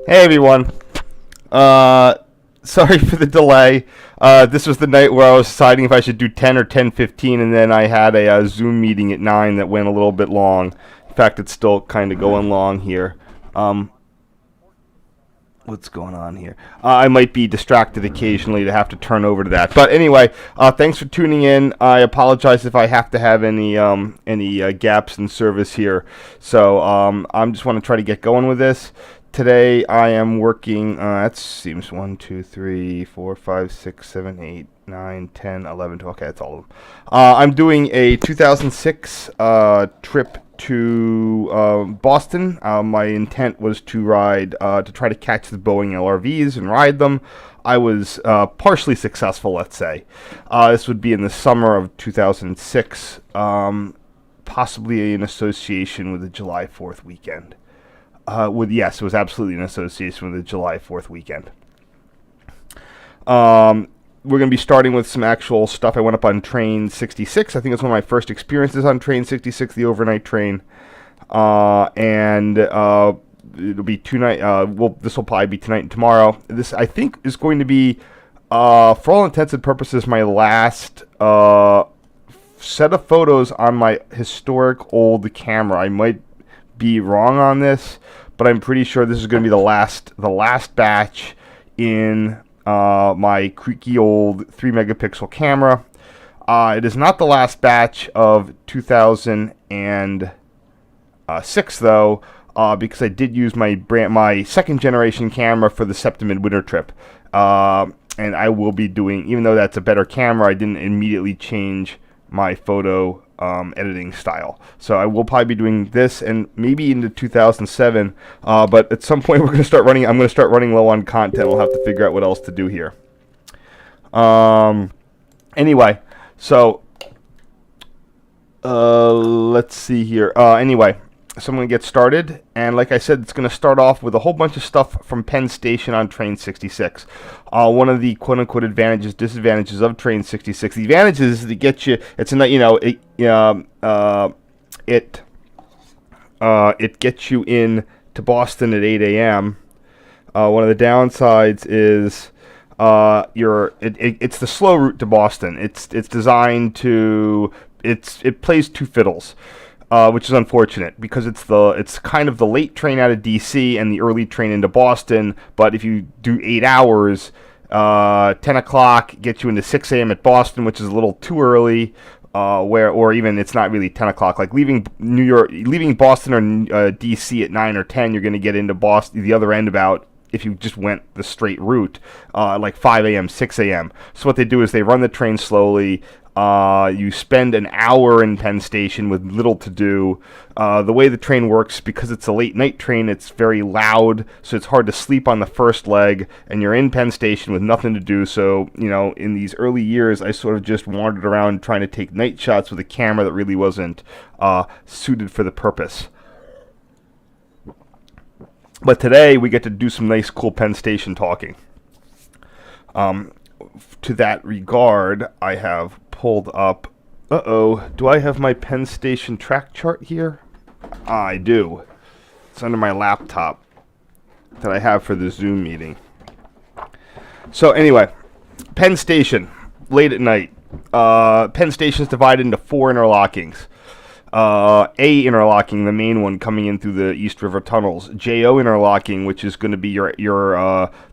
Hey everyone. Sorry for the delay. This was the night where I was deciding if I should do 10 or 10:15, and then I had a Zoom meeting at 9 that went a little bit long. In fact, it's still kind of going long here. What's going on here? I might be distracted occasionally to have to turn over to that. But anyway, thanks for tuning in. I apologize if I have to have any gaps in service here. So I'm just want to try to get going with this. Today I am working, that seems 1, 2, 3, 4, 5, 6, 7, 8, 9, 10, 11, 12. Okay, that's all of them. I'm doing a 2006 trip to Boston. My intent was to try to catch the Boeing LRVs and ride them. I was partially successful, let's say. This would be in the summer of 2006, possibly in association with the July 4th weekend. Yes, it was absolutely in association with the July 4th weekend. We're going to be starting with some actual stuff. I went up on train 66. I think it's one of my first experiences on train 66, the overnight train. And it'll be tonight. This will probably be tonight and tomorrow. This, I think, is going to be, for all intents and purposes, my last set of photos on my historic old camera. I might be wrong on this, but I'm pretty sure this is going to be the last batch in my creaky old 3 megapixel camera. It is not the last batch of 2006 though, because I did use my second generation camera for the Septimid winter trip, and I will be doing, even though that's a better camera, I didn't immediately change my photo editing style. So I will probably be doing this and maybe into 2007, but at some point I'm going to start running low on content. We'll have to figure out what else to do here. Anyway, so let's see here. So I'm going to get started, and like I said, it's going to start off with a whole bunch of stuff from Penn Station on train 66. One of the quote-unquote disadvantages of train 66. The advantages is to get you. It's it gets you in to Boston at 8 a.m. One of the downsides is it's the slow route to Boston. It's designed to it plays two fiddles. Which is unfortunate because it's kind of the late train out of D.C. and the early train into Boston. But if you do 8 hours, 10 o'clock gets you into 6 a.m. at Boston, which is a little too early. Or even it's not really 10 o'clock. Like leaving Boston or D.C. at 9 or 10, you're going to get into Boston the other end about, if you just went the straight route, like 5 a.m., 6 a.m. So what they do is they run the train slowly. You spend an hour in Penn Station with little to do. The way the train works, because it's a late night train, it's very loud, so it's hard to sleep on the first leg, and you're in Penn Station with nothing to do. So, in these early years, I sort of just wandered around trying to take night shots with a camera that really wasn't suited for the purpose. But today, we get to do some nice, cool Penn Station talking. To that regard, I have pulled up. Do I have my Penn Station track chart here? I do. It's under my laptop that I have for the Zoom meeting. So anyway, Penn Station, late at night. Penn Station is divided into 4 interlockings. A interlocking, the main one coming in through the East River tunnels. JO interlocking, which is going to be your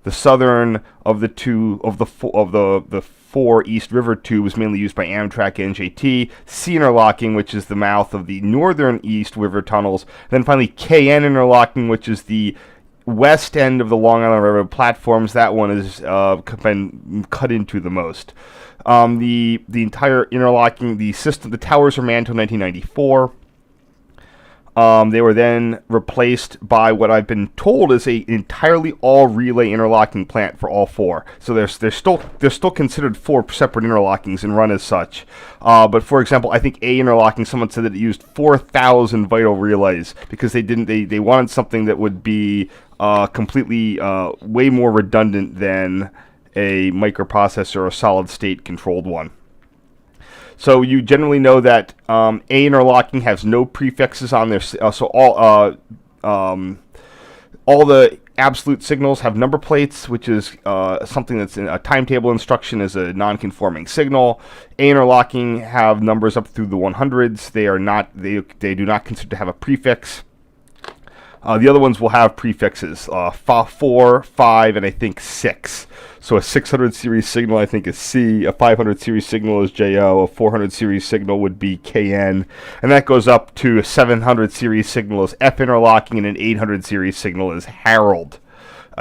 the southern of the the 4 East River tubes, mainly used by Amtrak NJT. C interlocking, which is the mouth of the northern East River tunnels. And then finally KN interlocking, which is the west end of the Long Island Railroad platforms. That one has been cut into the most. The entire interlocking, the towers were manned until 1994. They were then replaced by what I've been told is an entirely all relay interlocking plant for all 4. So they're still considered 4 separate interlockings and run as such. But for example, I think A interlocking, someone said that it used 4,000 vital relays because they wanted something that would be completely way more redundant than a microprocessor or a solid-state controlled one. So you generally know that A interlocking has no prefixes on there. So all the absolute signals have number plates, which is something that's in a timetable instruction is a non-conforming signal. A interlocking have numbers up through the 100s. They are not. They do not consider to have a prefix. The other ones will have prefixes, 4, 5, and I think 6. So a 600 series signal, I think, is C. A 500 series signal is JO. A 400 series signal would be KN. And that goes up to a 700 series signal is F interlocking, and an 800 series signal is Harold.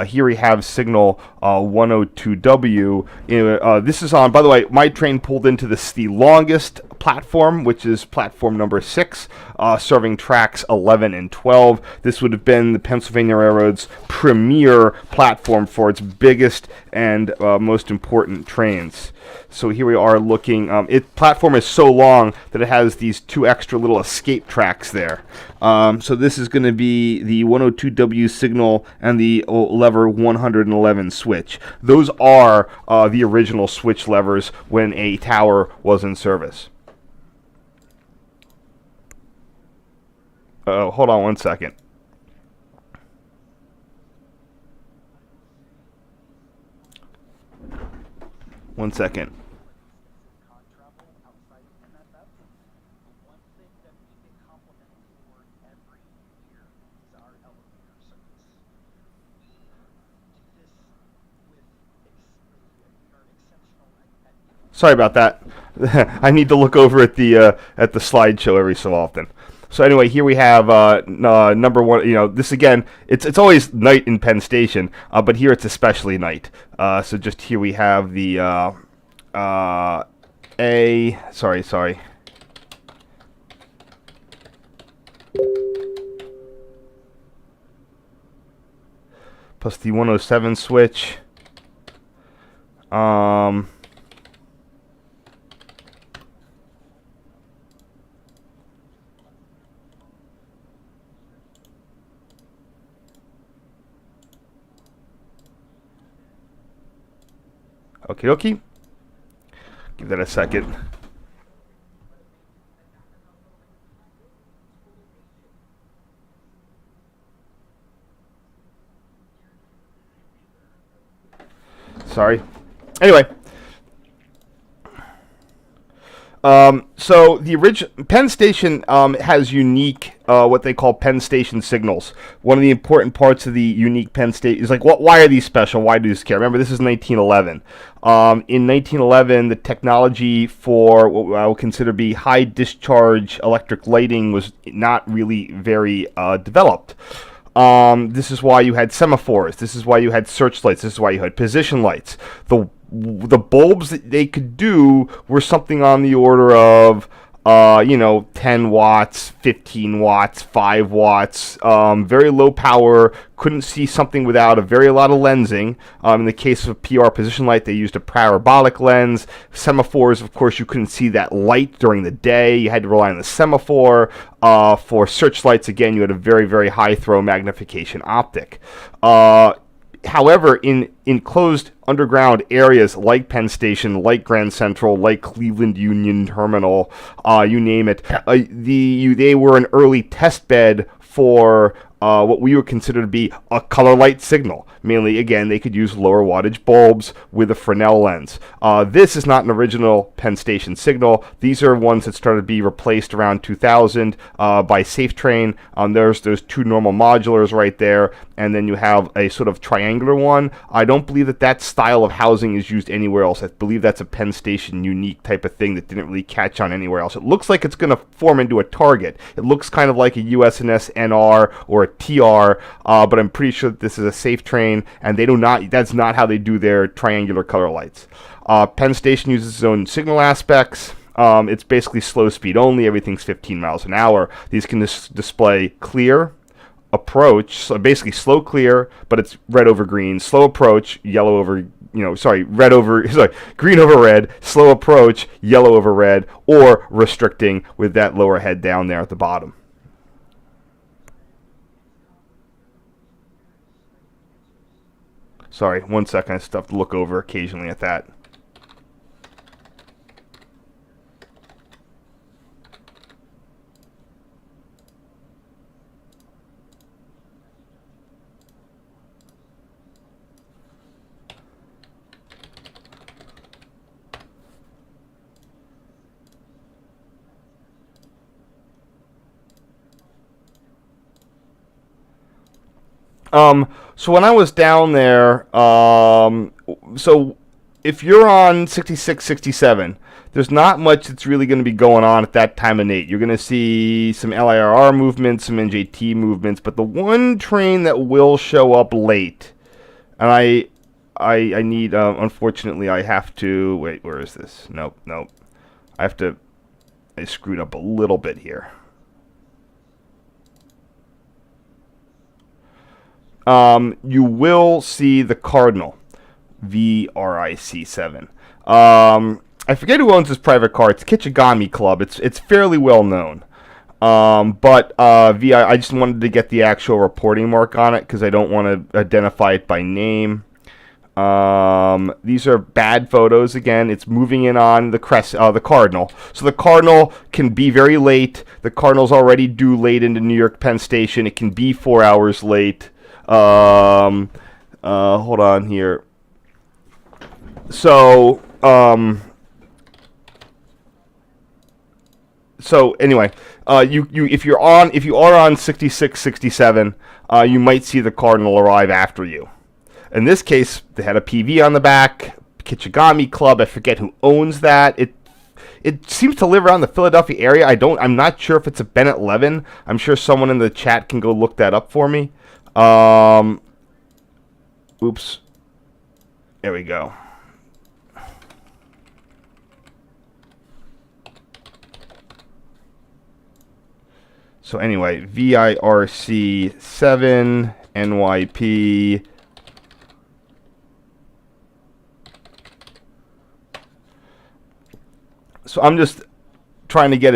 Here we have signal 102W. This is on, by the way, my train pulled into the longest platform, which is platform number 6, serving tracks 11 and 12. This would have been the Pennsylvania Railroad's premier platform for its biggest and most important trains. So here we are looking. Platform is so long that it has these 2 extra little escape tracks there. So this is going to be the 102W signal and the lever 111 switch. Those are the original switch levers when a tower was in service. Hold on one second. One second. Sorry about that. I need to look over at the slideshow every so often. So anyway, here we have number 1. This again, it's always night in Penn Station, but here it's especially night. So just here we have the sorry. Plus the 107 switch. Okie dokie. Give that a second. Sorry. Anyway. So the original Penn Station has unique what they call Penn Station signals. One of the important parts of the unique Penn Station is like, why are these special? Why do these care? Remember, this is 1911. In 1911, the technology for what I would consider to be high discharge electric lighting was not really very developed. This is why you had semaphores. This is why you had searchlights. This is why you had position lights. The bulbs that they could do were something on the order of 10 watts, 15 watts, 5 watts, very low power, couldn't see something without a very lot of lensing. In the case of a PR position light, they used a parabolic lens. Semaphores, of course, you couldn't see that light during the day. You had to rely on the semaphore. For searchlights, again, you had a very, very high throw magnification optic. However, in enclosed underground areas like Penn Station, like Grand Central, like Cleveland Union Terminal, you name it, they were an early test bed for what we would consider to be a color light signal. Mainly, again, they could use lower wattage bulbs with a Fresnel lens. This is not an original Penn Station signal. These are ones that started to be replaced around 2000 by SafeTrain. There's those 2 normal modulars right there, and then you have a sort of triangular one. I don't believe that style of housing is used anywhere else. I believe that's a Penn Station unique type of thing that didn't really catch on anywhere else. It looks like it's going to form into a target. It looks kind of like a USNS NR or a TR, but I'm pretty sure that this is a SafeTrain, and that's not how they do their triangular color lights. Penn Station uses its own signal aspects. It's basically slow speed only. Everything's 15 miles an hour. These can display clear, approach, so basically slow clear, but it's red over green, slow approach, yellow over, green over red, slow approach, yellow over red, or restricting with that lower head down there at the bottom. Sorry, one second, I still have to look over occasionally at that. So when I was down there, so if you're on 66, 67, there's not much that's really going to be going on at that time of night. You're going to see some LIRR movements, some NJT movements, but the one train that will show up late, and I need, unfortunately, I have to, wait, where is this? Nope. I screwed up a little bit here. You will see the Cardinal, VRIC7. I forget who owns this private car. It's Kichigami Club. It's fairly well known. But I just wanted to get the actual reporting mark on it because I don't want to identify it by name. These are bad photos. Again, it's moving in on the the Cardinal. So the Cardinal can be very late. The Cardinal's already due late into New York Penn Station. It can be 4 hours late. Hold on here. So anyway, if you are on 66, 67, you might see the Cardinal arrive after you. In this case, they had a PV on the back, Kichigami Club. I forget who owns that. It seems to live around the Philadelphia area. I'm not sure if it's a Bennett Levin. I'm sure someone in the chat can go look that up for me. Oops. There we go. So anyway, VIRC7 NYP. So I'm just trying to get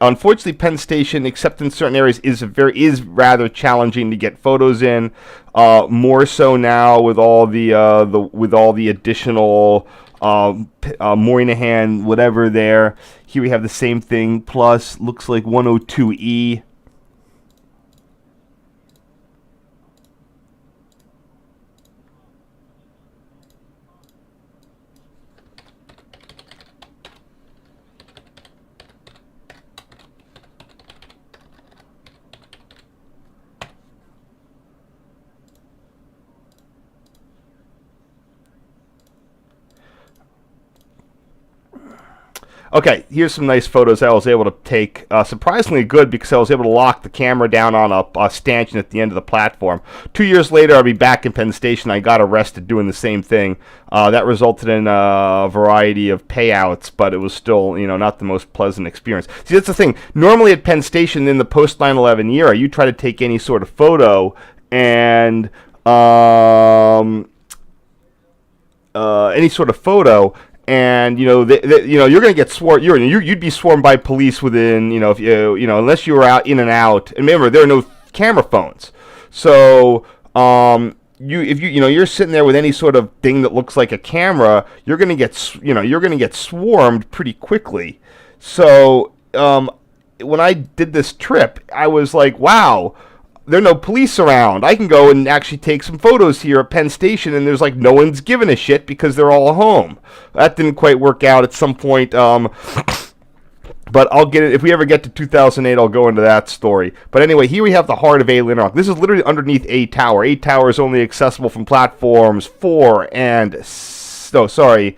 unfortunately Penn Station, except in certain areas, is rather challenging to get photos in. More so now with all the additional Moynihan whatever there. Here we have the same thing, plus looks like 102E. Okay, here's some nice photos I was able to take. Surprisingly good because I was able to lock the camera down on a stanchion at the end of the platform. 2 years later, I'll be back in Penn Station. I got arrested doing the same thing. That resulted in a variety of payouts, but it was still, not the most pleasant experience. See, that's the thing. Normally at Penn Station in the post 9/11 era, you try to take any sort of photo and and you're going to get swarmed. You'd be swarmed by police within if unless you were out in and out. And remember, there are no camera phones, so if you're sitting there with any sort of thing that looks like a camera, you're going to get swarmed pretty quickly. So when I did this trip, I was like, wow. There are no police around. I can go and actually take some photos here at Penn Station, and there's like no one's giving a shit because they're all home. That didn't quite work out at some point, but I'll get it. If we ever get to 2008, I'll go into that story. But anyway, here we have the heart of A Interlock. This is literally underneath A Tower. A Tower is only accessible from platforms 4 and 4,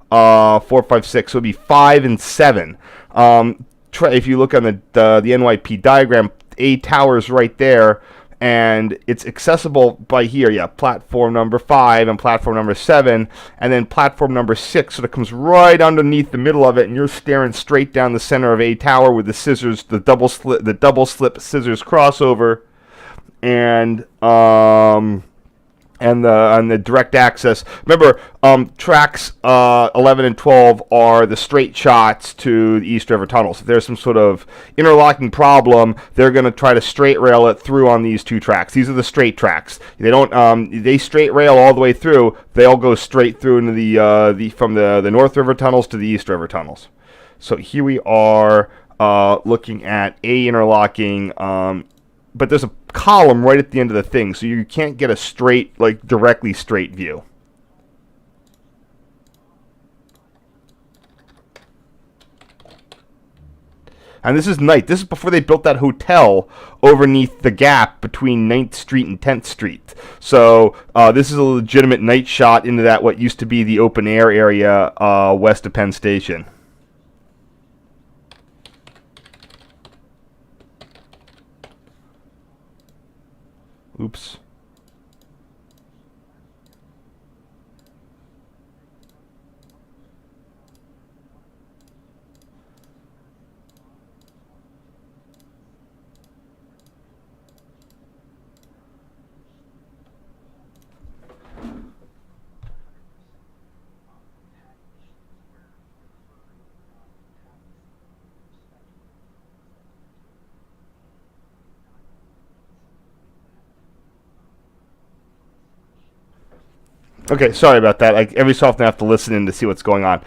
5, 6. So it'd be 5 and 7. If you look on the NYP diagram, A Tower's right there, and it's accessible by here. Yeah, platform number 5 and platform number 7, and then platform number 6. So it comes right underneath the middle of it, and you're staring straight down the center of A Tower with the scissors, the double slip scissors crossover, and the direct access. Remember, tracks 11 and 12 are the straight shots to the East River tunnels. If there's some sort of interlocking problem, they're going to try to straight rail it through on these two tracks. These are the straight tracks. They don't. They straight rail all the way through. They all go straight through into from the North River tunnels to the East River tunnels. So here we are looking at A interlocking. But there's a column right at the end of the thing, so you can't get a straight, directly straight view. And this is night. This is before they built that hotel overneath the gap between 9th Street and 10th Street. So this is a legitimate night shot into that what used to be the open air area west of Penn Station. Oops. Okay, sorry about that. Every so often I have to listen in to see what's going on.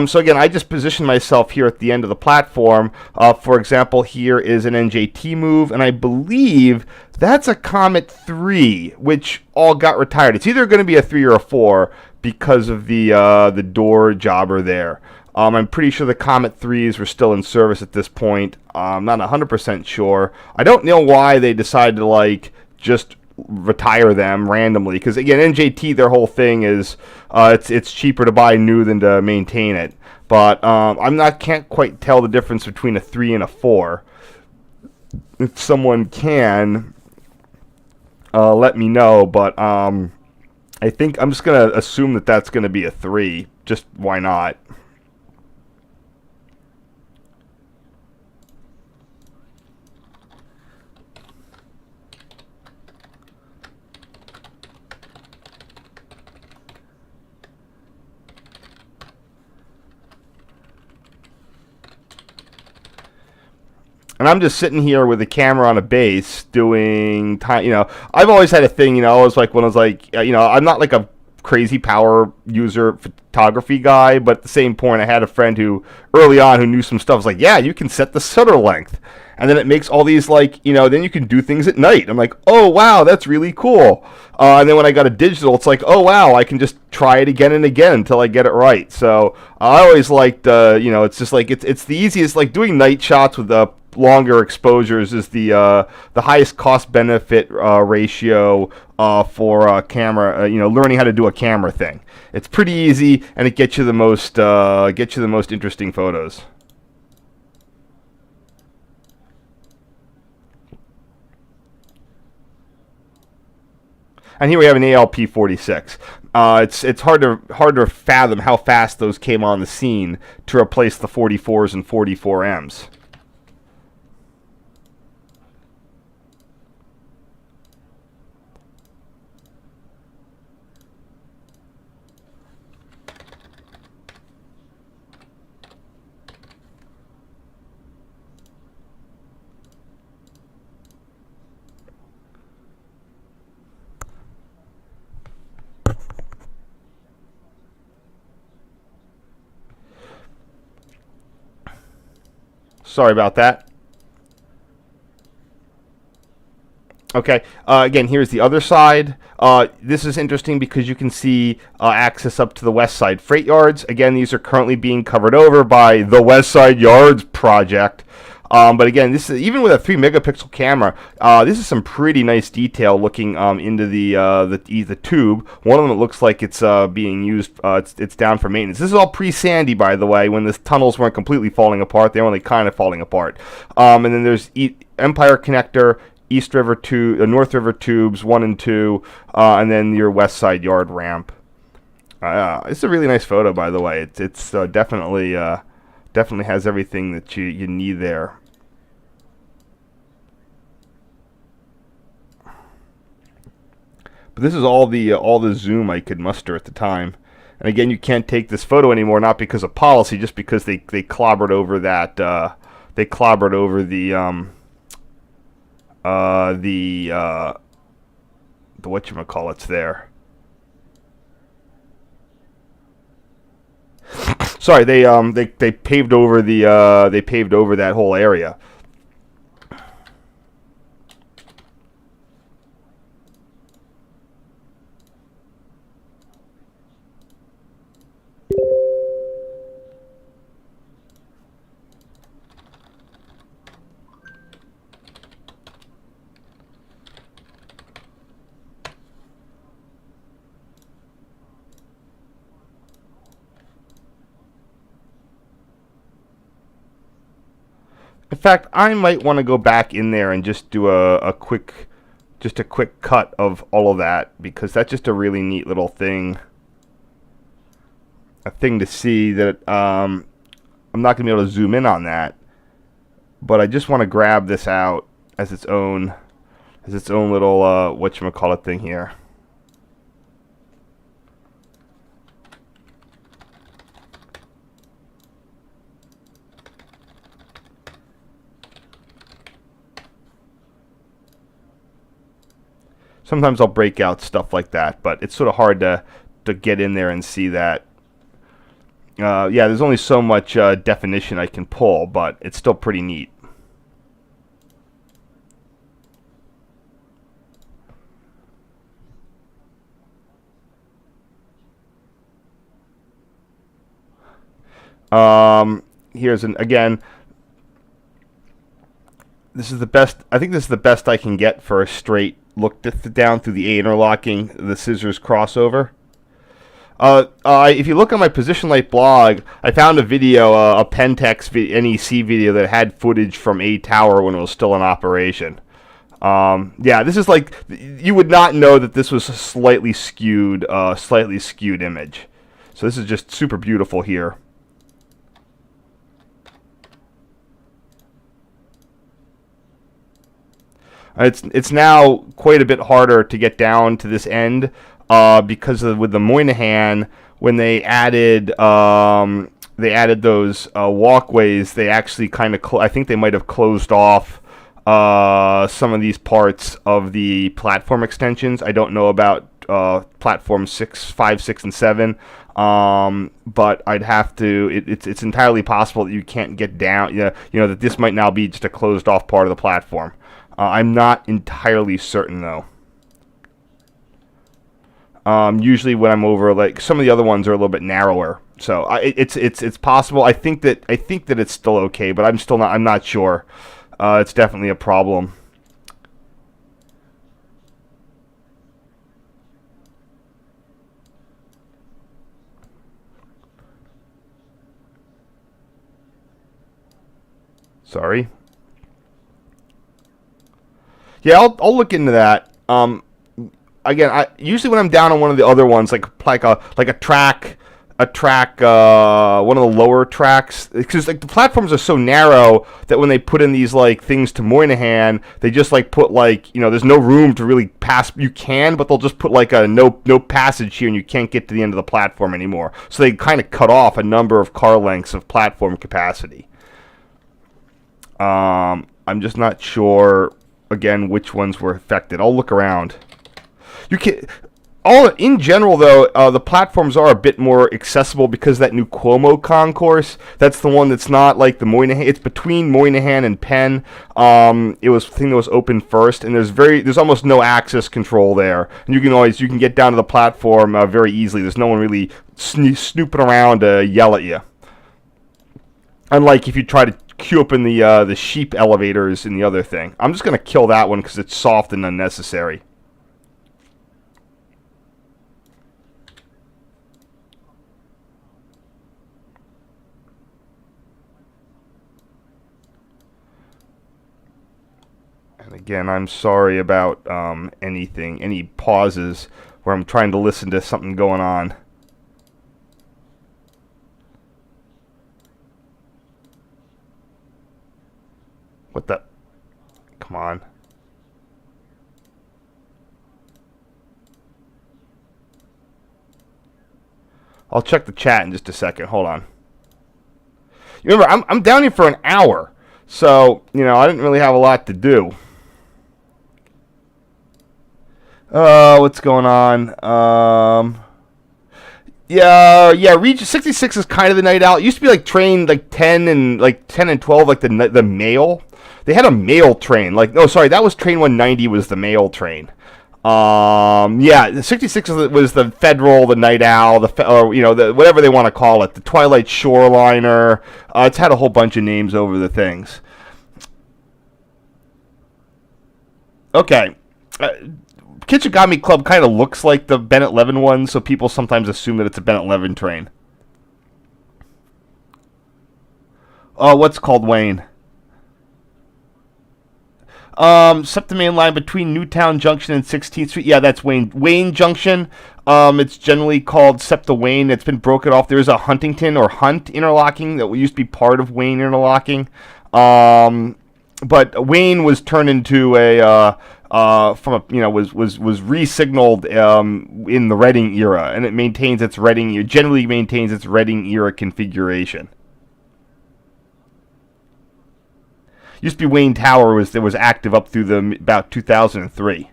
So again, I just positioned myself here at the end of the platform. For example, here is an NJT move, and I believe that's a Comet 3, which all got retired. It's either going to be a 3 or a 4 because of the door jobber there. I'm pretty sure the Comet 3s were still in service at this point. I'm not 100% sure. I don't know why they decided to just retire them randomly, because again, NJT, their whole thing is it's cheaper to buy new than to maintain it. But can't quite tell the difference between a 3 and a 4. If someone can let me know, but I think I'm just gonna assume that that's gonna be a 3. Just why not? And I'm just sitting here with a camera on a base doing time. I've always had a thing. I was like, when I was like, I'm not like a crazy power user photography guy, but at the same point, I had a friend who early on who knew some stuff. Was like, yeah, you can set the shutter length, and then it makes all these then you can do things at night. I'm like, oh wow, that's really cool. And then when I got a digital, it's like, oh wow, I can just try it again and again until I get it right. So I always liked, it's just like it's the easiest. Like doing night shots with the longer exposures is the highest cost benefit ratio for camera. Learning how to do a camera thing. It's pretty easy, and it gets you the most interesting photos. And here we have an ALP-46. It's hard to fathom how fast those came on the scene to replace the 44s and 44Ms. Sorry about that. Okay, again, here's the other side. This is interesting because you can see access up to the West Side Freight Yards. Again, these are currently being covered over by the West Side Yards project. But again, this is even with a 3 megapixel camera. This is some pretty nice detail looking into the tube. One of them, it looks like it's being used. It's down for maintenance. This is all pre-Sandy, by the way, when the tunnels weren't completely falling apart. They were only kind of falling apart. And then there's Empire Connector, East River tube, North River tubes 1 and 2, and then your West Side Yard ramp. It's a really nice photo, by the way. It's definitely has everything that you need there. But this is all the zoom I could muster at the time. And again, you can't take this photo anymore, not because of policy, just because they clobbered over that they clobbered over the whatchamacallits there. Sorry, they paved over that whole area. fact, I might want to go back in there and just do a quick cut of all of that, because that's just a really neat little thing. A thing to see that I'm not going to be able to zoom in on that, but I just want to grab this out as its own little whatchamacallit thing here. Sometimes I'll break out stuff like that, but it's sort of hard to get in there and see that. Yeah, there's only so much definition I can pull, but it's still pretty neat. Here's again. This is the best. I think this is the best I can get for a straight look down through the A interlocking, the scissors crossover. If you look on my Position Light blog, I found a video, a Pentex NEC video that had footage from A Tower when it was still in operation. Yeah, this is like, you would not know that this was a slightly skewed image. So this is just super beautiful here. It's now quite a bit harder to get down to this end because with the Moynihan, when they added those walkways, they actually kind of I think they might have closed off some of these parts of the platform extensions. I don't know about platform 5, 6, and 7, but I'd have to. It's entirely possible that you can't get down. That this might now be just a closed off part of the platform. I'm not entirely certain though. Usually when I'm over, like some of the other ones are a little bit narrower, so it's possible. I think that it's still okay, but I'm not sure. It's definitely a problem. Sorry. Yeah, I'll look into that. Again, usually when I'm down on one of the other ones, like a track, one of the lower tracks, because like the platforms are so narrow that when they put in these like things to Moynihan, they just like put like, there's no room to really pass. You can, but they'll just put like a no passage here, and you can't get to the end of the platform anymore. So they kind of cut off a number of car lengths of platform capacity. I'm just not sure. Again, which ones were affected. I'll look around. In general, though, the platforms are a bit more accessible because that new Cuomo concourse, that's the one that's not like the Moynihan. It's between Moynihan and Penn. It was the thing that was open first, and there's almost no access control there. And you can get down to the platform very easily. There's no one really snooping around to yell at you. Unlike if you try to queue up in the sheep elevators in the other thing. I'm just going to kill that one because it's soft and unnecessary. And again, I'm sorry about any pauses where I'm trying to listen to something going on. What the? Come on. I'll check the chat in just a second. Hold on. Remember, I'm down here for an hour, so I didn't really have a lot to do. What's going on? Yeah. Region 66 is kind of the night out. It used to be like train 10 and 12, like the mail. They had a mail train. That was train 190 was the mail train. The 66 was the Federal, the Night Owl, whatever they want to call it, the Twilight Shoreliner. It's had a whole bunch of names over the things. Okay. Kitchigami Club kind of looks like the Bennett Levin one, so people sometimes assume that it's a Bennett Levin train. What's called Wayne? SEPTA main line between Newtown Junction and 16th Street. Yeah, that's Wayne Junction. It's generally called SEPTA Wayne. It's been broken off. There's a Huntington or Hunt interlocking that used to be part of Wayne interlocking. But Wayne was turned into a was re-signaled in the Reading era, and it maintains its generally maintains its Reading era configuration. Used to be Wayne Tower was active up through about 2003.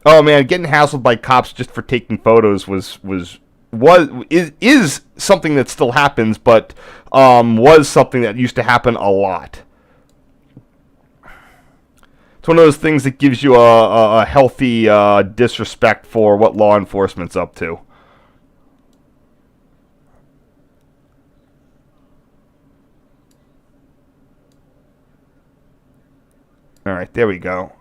Oh man, getting hassled by cops just for taking photos is something that still happens, but was something that used to happen a lot. It's one of those things that gives you a healthy disrespect for what law enforcement's up to. All right, there we go.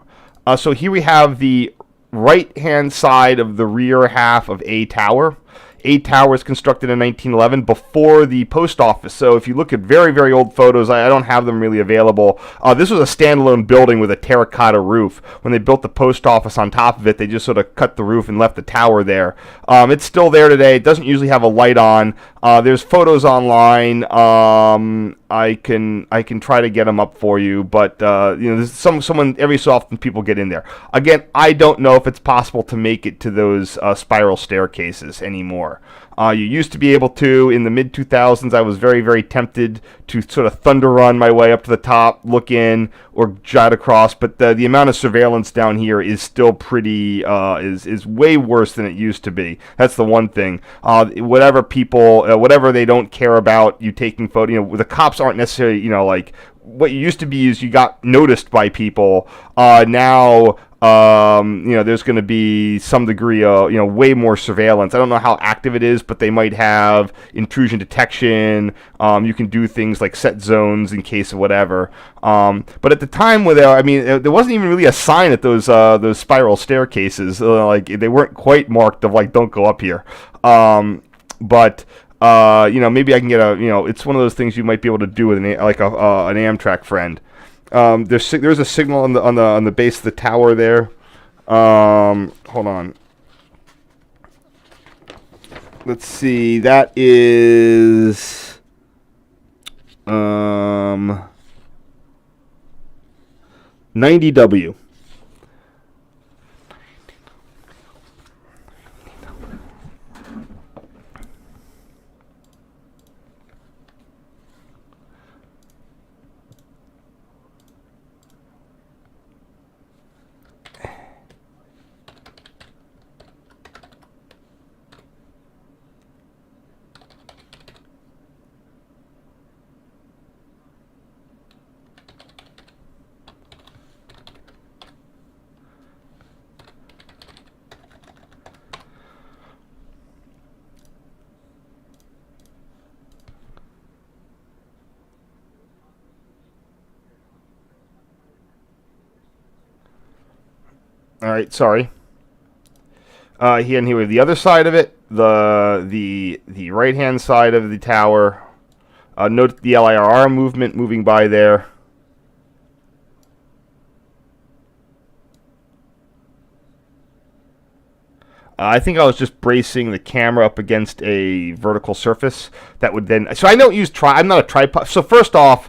So here we have the right-hand side of the rear half of A Tower. A Tower was constructed in 1911 before the post office. So if you look at very, very old photos, I don't have them really available. This was a standalone building with a terracotta roof. When they built the post office on top of it, they just sort of cut the roof and left the tower there. It's still there today. It doesn't usually have a light on. There's photos online. I can try to get them up for you, but there's someone every so often people get in there. Again, I don't know if it's possible to make it to those spiral staircases anymore. You used to be able to. In the mid 2000s, I was very, very tempted to sort of thunder run my way up to the top, look in, or jot across. But the amount of surveillance down here is still pretty is way worse than it used to be. That's the one thing. Whatever they don't care about you taking photo. The cops aren't necessarily like what you used to be is you got noticed by people. Now. There's going to be some degree of, way more surveillance. I don't know how active it is, but they might have intrusion detection. You can do things like set zones in case of whatever. But at the time there wasn't even really a sign at those spiral staircases. They weren't quite marked of don't go up here. But maybe I can get it's one of those things you might be able to do with an Amtrak friend. There's a signal on the base of the tower there. Hold on. Let's see. That is 90W. All right, sorry. Here we have the other side of it, the right hand side of the tower. Note the LIRR movement moving by there. I think I was just bracing the camera up against a vertical surface that would then. So I don't use I'm not a tripod. So first off,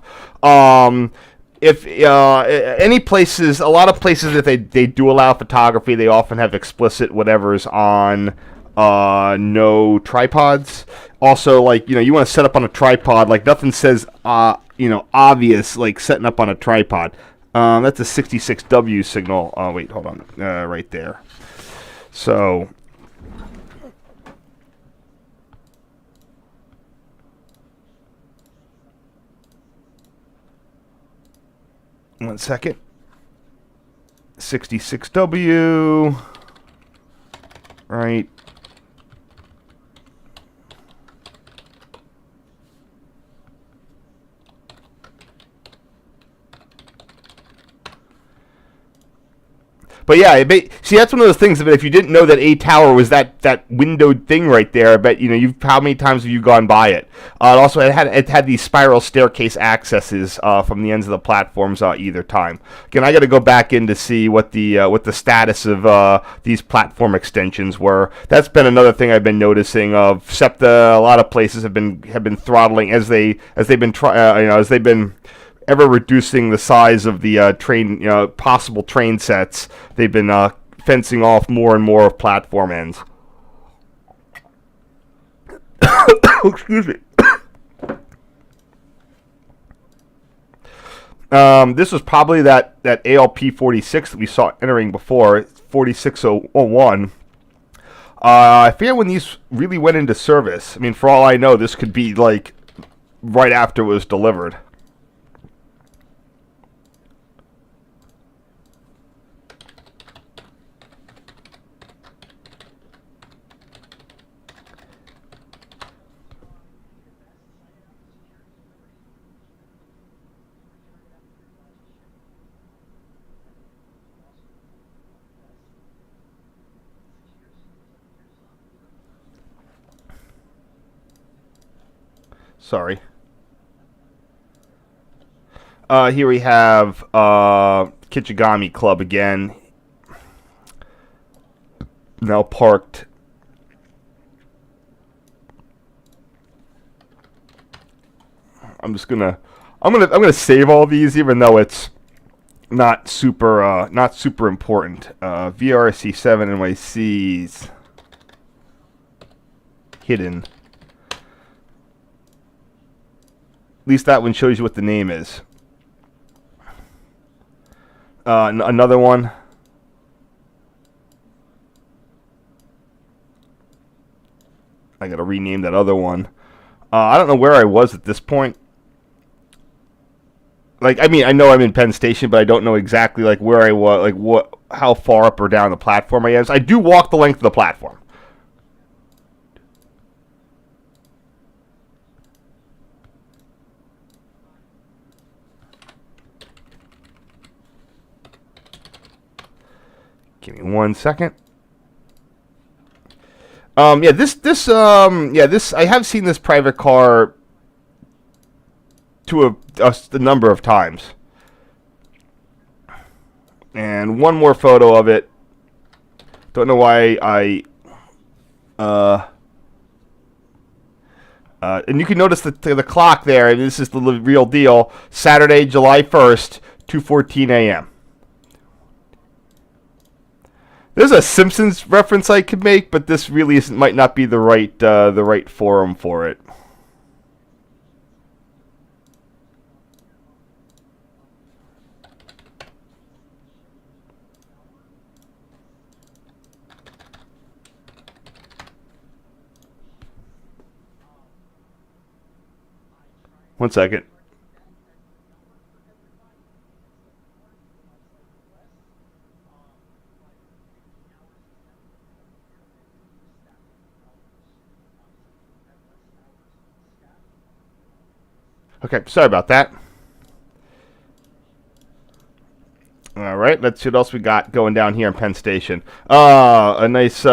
if any places, a lot of places, if they do allow photography, they often have explicit whatever's on no tripods. Also, you want to set up on a tripod, nothing says obvious setting up on a tripod. That's a 66W signal. Oh wait, hold on, right there. So. One second. 66W. Right. But yeah, see, that's one of those things that if you didn't know that A Tower was that windowed thing right there, I bet how many times have you gone by it? Also, it had these spiral staircase accesses from the ends of the platforms either time. Again, I got to go back in to see what the status of these platform extensions were. That's been another thing I've been noticing. Of SEPTA, a lot of places have been throttling as they've been ever reducing the size of the train, possible train sets. They've been fencing off more and more of platform ends. Excuse me. This was probably that ALP 46 that we saw entering before, 4601. I forget when these really went into service. I mean, for all I know, this could be like right after it was delivered. Sorry. Here we have Kichigami Club again. Now parked. I'm gonna save all these, even though it's not super important. VRC7 NYC's hidden. At least that one shows you what the name is. Another one. I gotta rename that other one. I don't know where I was at this point. Like, I mean, I know I'm in Penn Station, but I don't know exactly like where I was, like how far up or down the platform I am. So I do walk the length of the platform. Give me 1 second. This I have seen this private car to a number of times. And one more photo of it. Don't know why and you can notice the clock there. This is the real deal. Saturday, July 1st, 2:14 a.m. There's a Simpsons reference I could make, but this really might not be the right forum for it. One second. Okay, sorry about that. All right, let's see what else we got going down here in Penn Station. A nice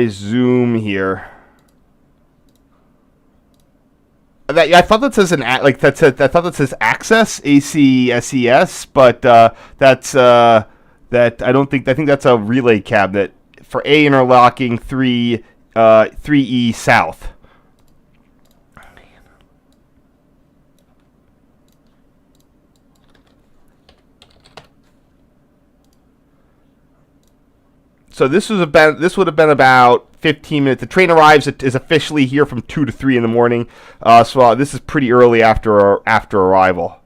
zoom here. I thought that says I thought that says access ACSES, but that's that I don't think. I think that's a relay cabinet for A interlocking 3E south. So this would have been about 15 minutes. The train is officially here from 2 to 3 in the morning. So this is pretty early after arrival.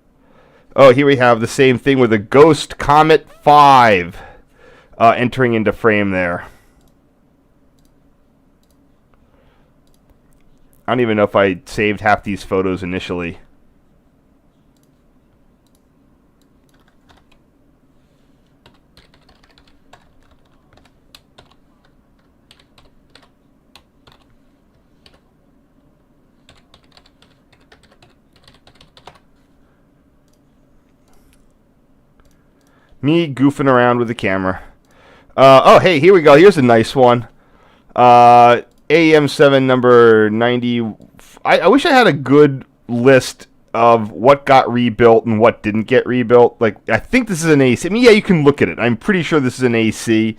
Oh, here we have the same thing with a Ghost Comet 5 entering into frame there. I don't even know if I saved half these photos initially. Me goofing around with the camera. Oh, hey, here we go. Here's a nice one. AEM7 number 90. I wish I had a good list of what got rebuilt and what didn't get rebuilt. Like, I think this is an AC. I mean, yeah, you can look at it. I'm pretty sure this is an AC.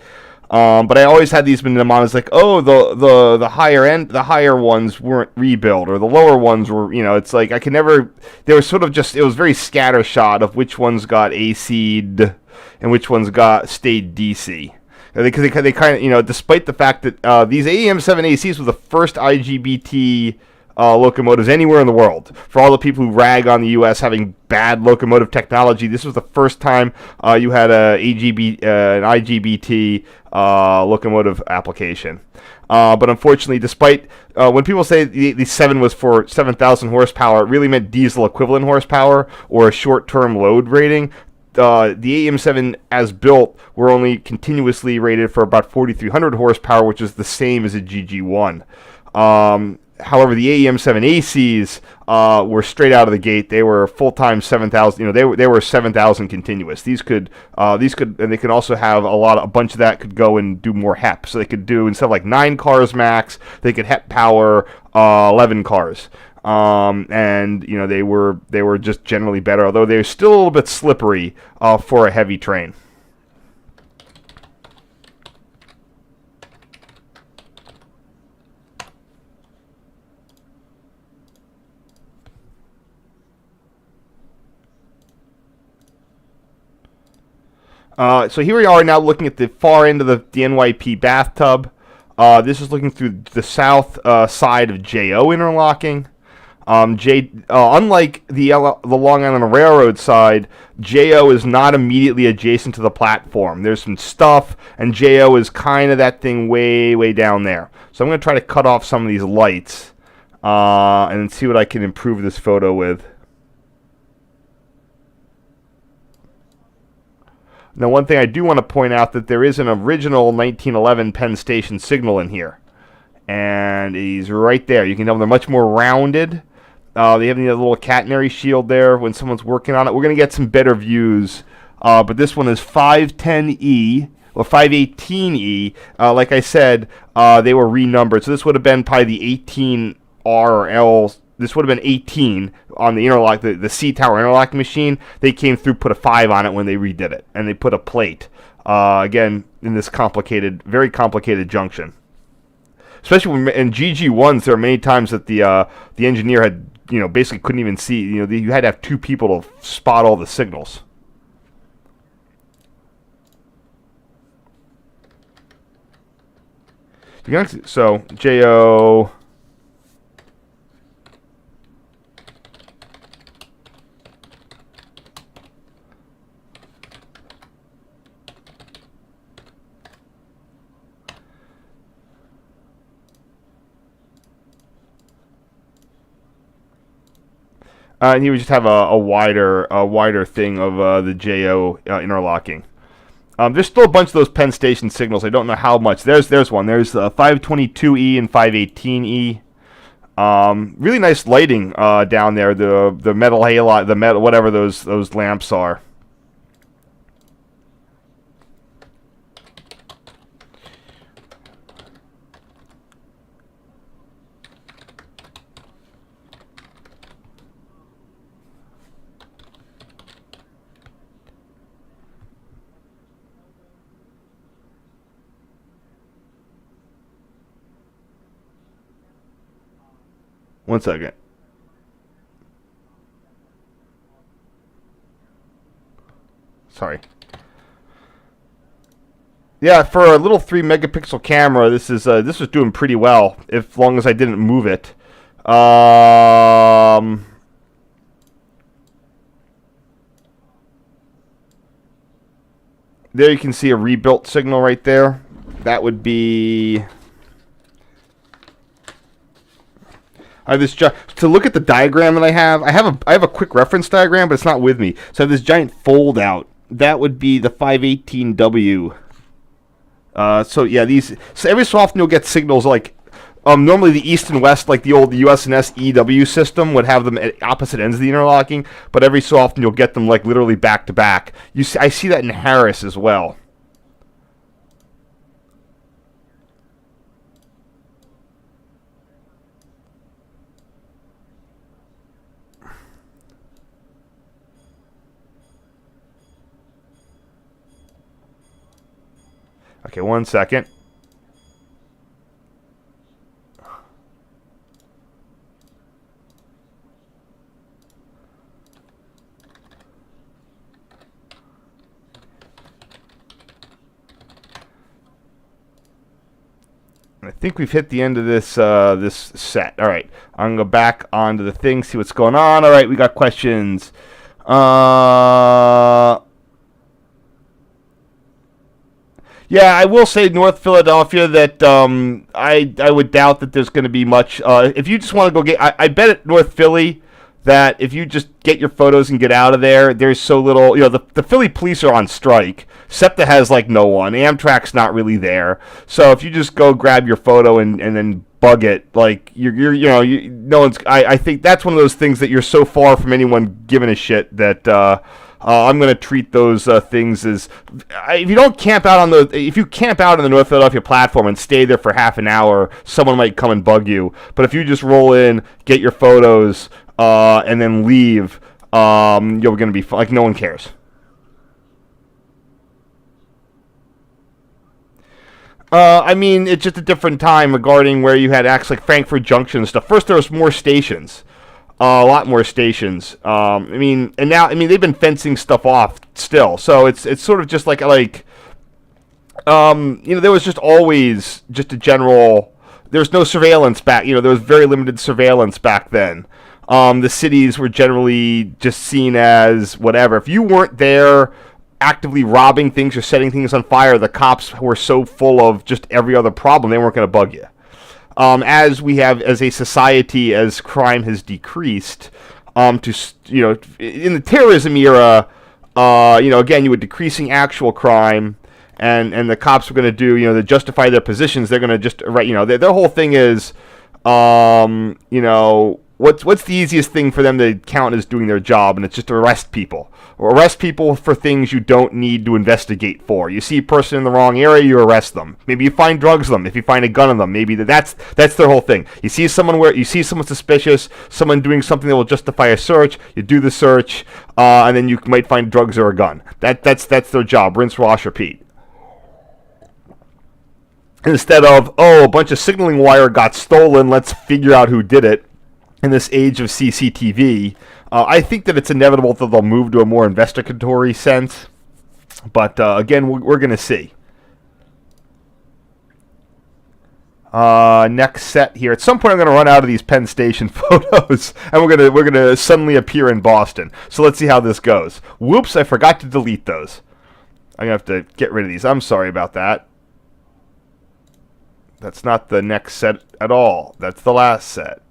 But I always had these in the mind. It's like, oh, the higher end, the higher ones weren't rebuilt, or the lower ones were. It's like I could never. They were sort of just. It was very scattershot of which ones got AC'd and which ones stayed DC. Because they kind of, despite the fact that these AEM7 ACs were the first IGBT locomotives anywhere in the world. For all the people who rag on the U.S. having bad locomotive technology, this was the first time you had an IGBT locomotive application. But unfortunately, despite when people say the 7 was for 7,000 horsepower, it really meant diesel equivalent horsepower or a short-term load rating. The AEM7 as built were only continuously rated for about 4,300 horsepower, which is the same as a GG1. However, the AEM7 ACs were straight out of the gate. They were full-time 7,000. They were 7,000 continuous. These could, and they could also have a bunch of that could go and do more HEP. So they could do, instead of like 9 cars max, they could HEP power 11 cars. And they were just generally better, although they're still a little bit slippery for a heavy train. So here we are now looking at the far end of the NYP bathtub. This is looking through the south side of JO interlocking. Unlike the Long Island Railroad side, JO is not immediately adjacent to the platform. There's some stuff, and JO is kind of that thing way, way down there. So I'm going to try to cut off some of these lights and see what I can improve this photo with. Now, one thing I do want to point out that there is an original 1911 Penn Station signal in here. And he's right there. You can tell they're much more rounded. They have the little catenary shield there when someone's working on it. We're going to get some better views. But this one is 510E, or 518E. Like I said, they were renumbered. So this would have been probably the 18R or L. This would have been 18 on the interlock, the C-Tower interlocking machine. They came through, put a 5 on it when they redid it. And they put a plate, again, in this very complicated junction. Especially when, in GG1s, there are many times that the engineer had, basically couldn't even see. You had to have 2 people to spot all the signals. So, JO... and he would just have a wider thing of the JO interlocking. There's still a bunch of those Penn Station signals. I don't know how much. There's one. There's 522E and 518E. Really nice lighting down there. The metal halide, the metal, whatever those lamps are. One second. Sorry. Yeah, for a little 3 megapixel camera, this was doing pretty well, as long as I didn't move it. There you can see a rebuilt signal right there. That would be... I have this to look at the diagram that I have. I have a quick reference diagram, but it's not with me. So I have this giant fold out. That would be the 518W. So yeah, so every so often you'll get signals like Normally the east and west, like the old USNS EW system, would have them at opposite ends of the interlocking, but every so often you'll get them like literally back to back. I see that in Harris as well. Okay, 1 second. I think we've hit the end of this this set. All right, I'm gonna go back onto the thing, see what's going on. All right, we got questions. Yeah, I will say North Philadelphia that I would doubt that there's going to be much. If you just want to go get, I bet at North Philly that if you just get your photos and get out of there, there's so little. You know, the Philly police are on strike. SEPTA has like no one. Amtrak's not really there. So if you just go grab your photo and then bug it, like no one's. I think that's one of those things that you're so far from anyone giving a shit that. I'm going to treat those things as if you don't camp out if you camp out on the North Philadelphia platform and stay there for half an hour, someone might come and bug you. But if you just roll in, get your photos, and then leave, you're going to be like no one cares. I mean, it's just a different time regarding where you had acts like Frankfurt Junction and stuff. First, there was more stations. A lot more stations. I mean, and now, I mean, they've been fencing stuff off still. So it's sort of just like there was just always just a general. There was no surveillance back. There was very limited surveillance back then. The cities were generally just seen as whatever. If you weren't there actively robbing things or setting things on fire, the cops were so full of just every other problem, they weren't going to bug you. As we have, as a society, as crime has decreased, in the terrorism era, again, you were decreasing actual crime, and the cops were going to do, to justify their positions, they're going to just, their whole thing is, what's the easiest thing for them to count as doing their job, and it's just to arrest people. Or arrest people for things you don't need to investigate for. You see a person in the wrong area, you arrest them. Maybe you find drugs on them. If you find a gun on them, maybe that's their whole thing. You see someone suspicious, someone doing something that will justify a search, you do the search, and then you might find drugs or a gun. That's their job. Rinse, wash, repeat. Instead of, a bunch of signaling wire got stolen, let's figure out who did it. In this age of CCTV, I think that it's inevitable that they'll move to a more investigatory sense. But again, we're going to see. Next set here. At some point, I'm going to run out of these Penn Station photos, and we're gonna suddenly appear in Boston. So let's see how this goes. Whoops! I forgot to delete those. I'm gonna have to get rid of these. I'm sorry about that. That's not the next set at all. That's the last set.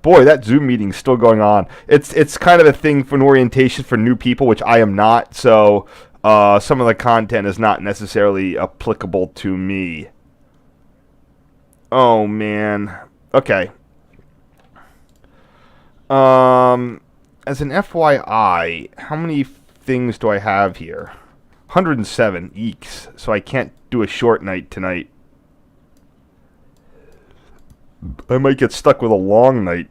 Boy, that Zoom meeting's still going on. It's kind of a thing for an orientation for new people, which I am not, so some of the content is not necessarily applicable to me. Oh, man. Okay. As an FYI, how many things do I have here? 107. Eeks. So I can't do a short night tonight. I might get stuck with a long night.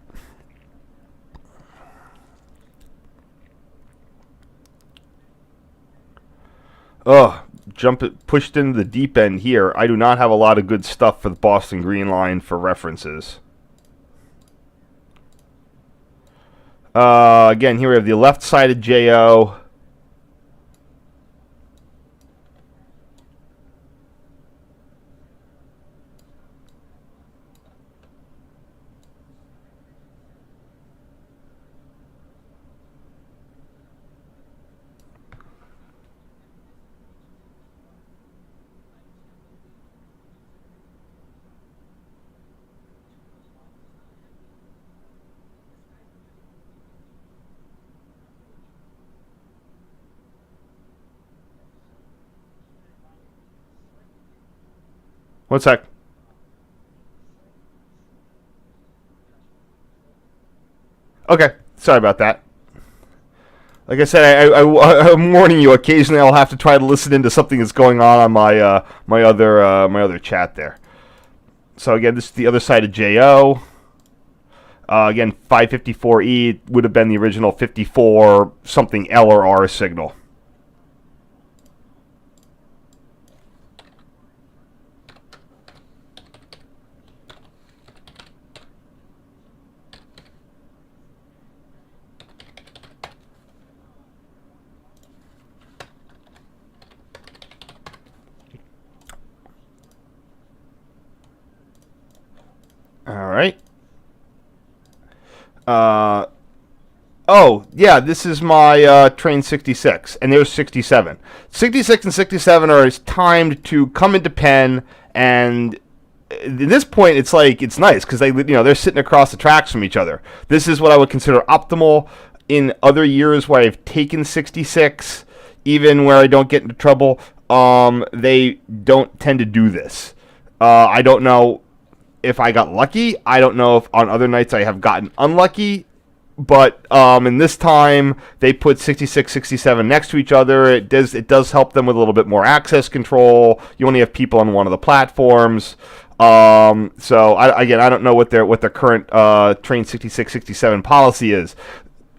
Pushed into the deep end here. I do not have a lot of good stuff for the Boston Green Line for references. Again, here we have the left side of JO. One sec. Okay, sorry about that. Like I said, I'm warning you. Occasionally, I'll have to try to listen into something that's going on my my other chat there. So again, this is the other side of JO. Again, 554E would have been the original 54 something L or R signal. All right. Oh, yeah, this is my train 66, and there's 67. 66 and 67 are timed to come into Penn, and at this point, it's like, it's nice, because they're sitting across the tracks from each other. This is what I would consider optimal. In other years where I've taken 66, even where I don't get into trouble, they don't tend to do this. I don't know if I got lucky. I don't know if on other nights I have gotten unlucky. But in this time, they put 66, 67 next to each other. It does help them with a little bit more access control. You only have people on one of the platforms. So I don't know what their current train 66, 67 policy is.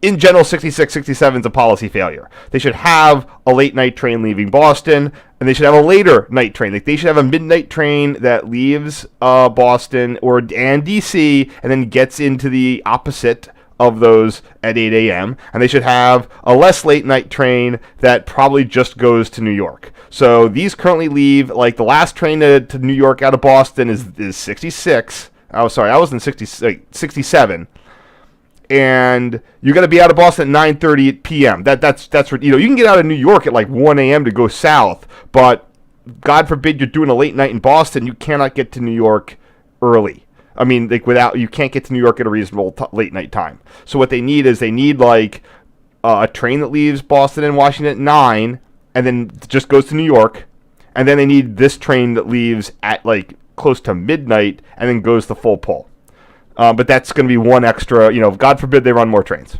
In general, 66, 67 is a policy failure. They should have a late night train leaving Boston, and they should have a later night train. Like, they should have a midnight train that leaves Boston and DC, and then gets into the opposite of those at 8 a.m. And they should have a less late night train that probably just goes to New York. So these currently leave, like the last train to New York out of Boston is 66. Oh, sorry, I was in 67. And you're going to be out of Boston at 9:30 p.m. That's you can get out of New York at like 1 a.m. to go south, but God forbid you're doing a late night in Boston, you cannot get to New York early. I mean, like you can't get to New York at a reasonable late night time. So what they need is like a train that leaves Boston and Washington at 9 and then just goes to New York, and then they need this train that leaves at like close to midnight and then goes the full pull. But that's going to be one extra, God forbid they run more trains.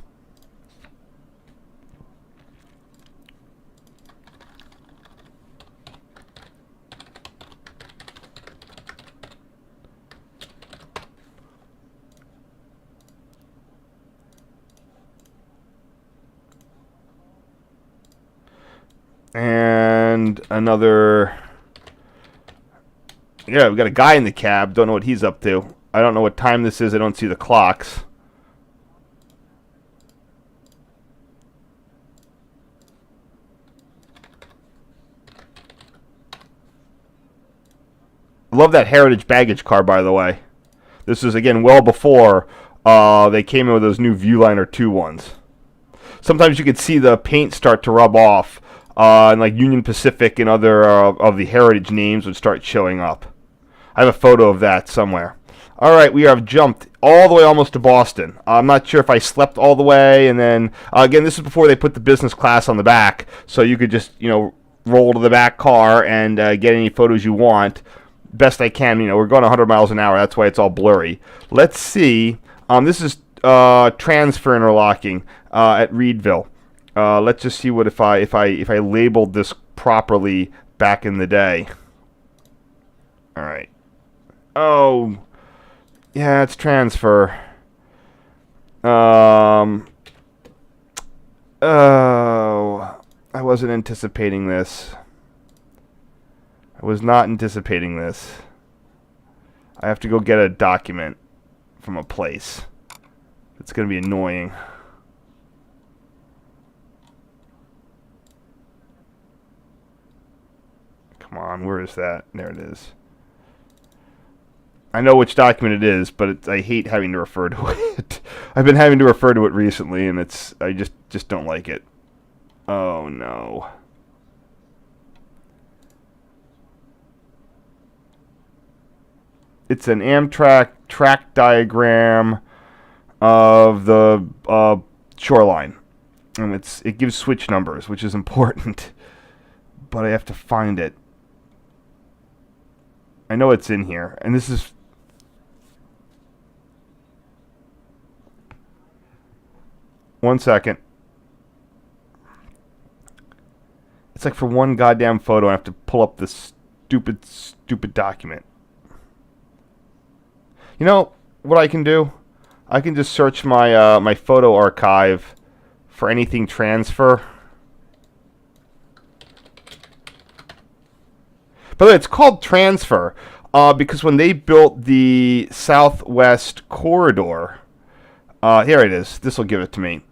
And another, we got a guy in the cab. Don't know what he's up to. I don't know what time this is. I don't see the clocks. I love that Heritage baggage car, by the way. This is, again, well before they came in with those new Viewliner 2 ones. Sometimes you could see the paint start to rub off, and like Union Pacific and other of the Heritage names would start showing up. I have a photo of that somewhere. All right, we have jumped all the way almost to Boston. I'm not sure if I slept all the way, and then, again, this is before they put the business class on the back, so you could just, roll to the back car and get any photos you want. Best I can, we're going 100 miles an hour, that's why it's all blurry. Let's see, this is transfer interlocking at Reedville. Let's just see what if I labeled this properly back in the day. All right. Oh, yeah, it's transfer. Oh, I wasn't anticipating this. I was not anticipating this. I have to go get a document from a place. It's going to be annoying. Come on, where is that? There it is. I know which document it is, but I hate having to refer to it. I've been having to refer to it recently, and I just don't like it. Oh no. It's an Amtrak track diagram of the shoreline, and it gives switch numbers, which is important, but I have to find it. I know it's in here. And this is... One second. It's like for one goddamn photo, I have to pull up this stupid document. You know what I can do? I can just search my my photo archive for anything transfer. By the way, it's called transfer because when they built the Southwest Corridor, here it is. This will give it to me.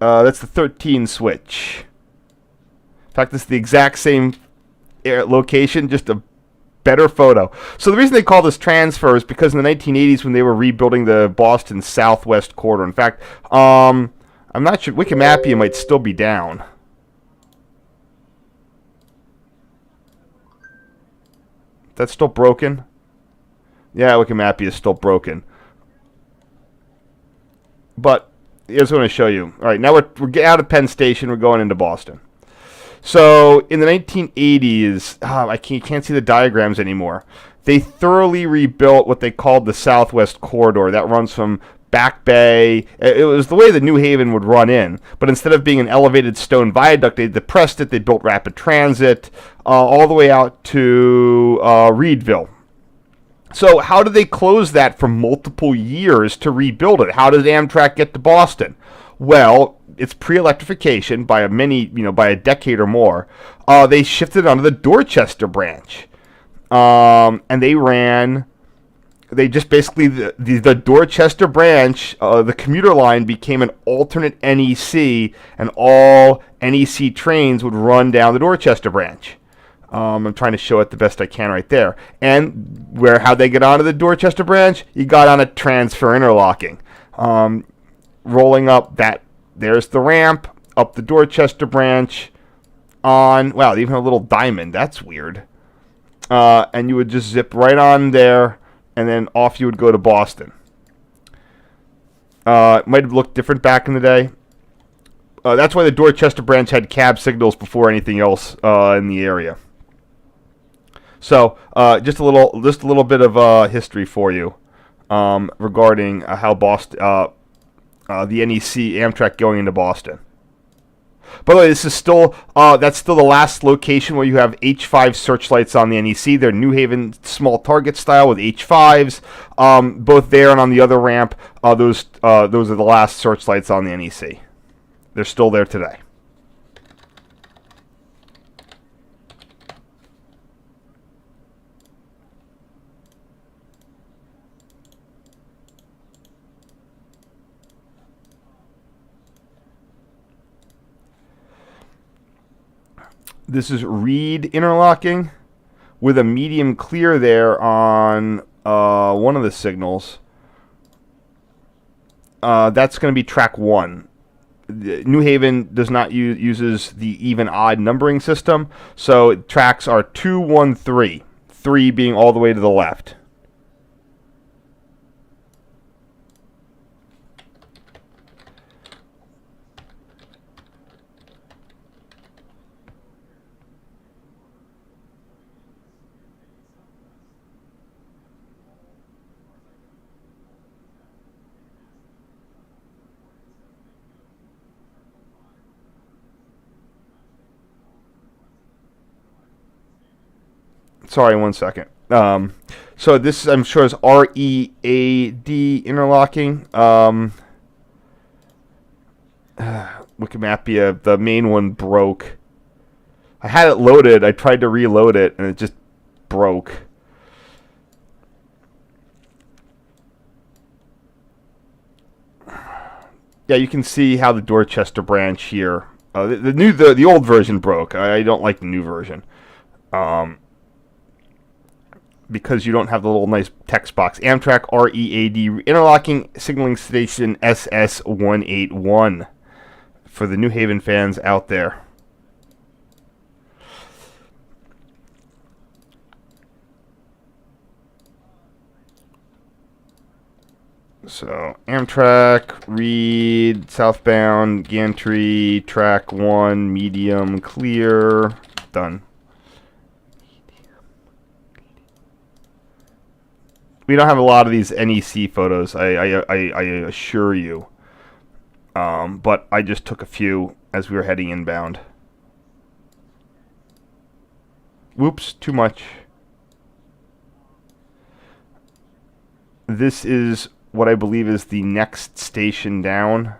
That's the 13 switch. In fact, this is the exact same location, just a better photo. So the reason they call this transfer is because in the 1980s when they were rebuilding the Boston Southwest Corridor. In fact, I'm not sure. Wikimapia might still be down. That's still broken? Yeah, Wikimapia is still broken. But here's what I'm going to show you. All right, now we're getting out of Penn Station. We're going into Boston. So in the 1980s, I can't see the diagrams anymore. They thoroughly rebuilt what they called the Southwest Corridor. That runs from Back Bay. It was the way the New Haven would run in. But instead of being an elevated stone viaduct, they depressed it. They built rapid transit all the way out to Reedville. So how did they close that for multiple years to rebuild it? How did Amtrak get to Boston? Well, it's pre-electrification by by a decade or more. They shifted onto the Dorchester branch, and they just basically the Dorchester branch, the commuter line became an alternate NEC, and all NEC trains would run down the Dorchester branch. I'm trying to show it the best I can right there. And how'd they get onto the Dorchester branch? You got on a transfer interlocking. Rolling up that, there's the ramp, up the Dorchester branch, on, wow, they even have a little diamond, that's weird. And you would just zip right on there, and then off you would go to Boston. It might have looked different back in the day. That's why the Dorchester branch had cab signals before anything else in the area. So, just a little bit of history for you regarding how Boston, the NEC Amtrak going into Boston. By the way, this is still that's still the last location where you have H5 searchlights on the NEC. They're New Haven small target style with H5s, both there and on the other ramp. Those are the last searchlights on the NEC. They're still there today. This is reed interlocking with a medium clear there on one of the signals. That's going to be track 1. New Haven does not uses the even odd numbering system, so tracks are 2, 1, 3. 3 being all the way to the left. Sorry, one second. So this, I'm sure, is READ interlocking. Wikimapia, the main one broke. I had it loaded. I tried to reload it, and it just broke. Yeah, you can see how the Dorchester branch here. The old version broke. I don't like the new version. Because you don't have the little nice text box. Amtrak READ interlocking signaling station SS181 for the New Haven fans out there. So Amtrak, read, southbound, gantry, track 1, medium, clear, done. We don't have a lot of these NEC photos, I assure you. But I just took a few as we were heading inbound. Whoops, too much. This is what I believe is the next station down.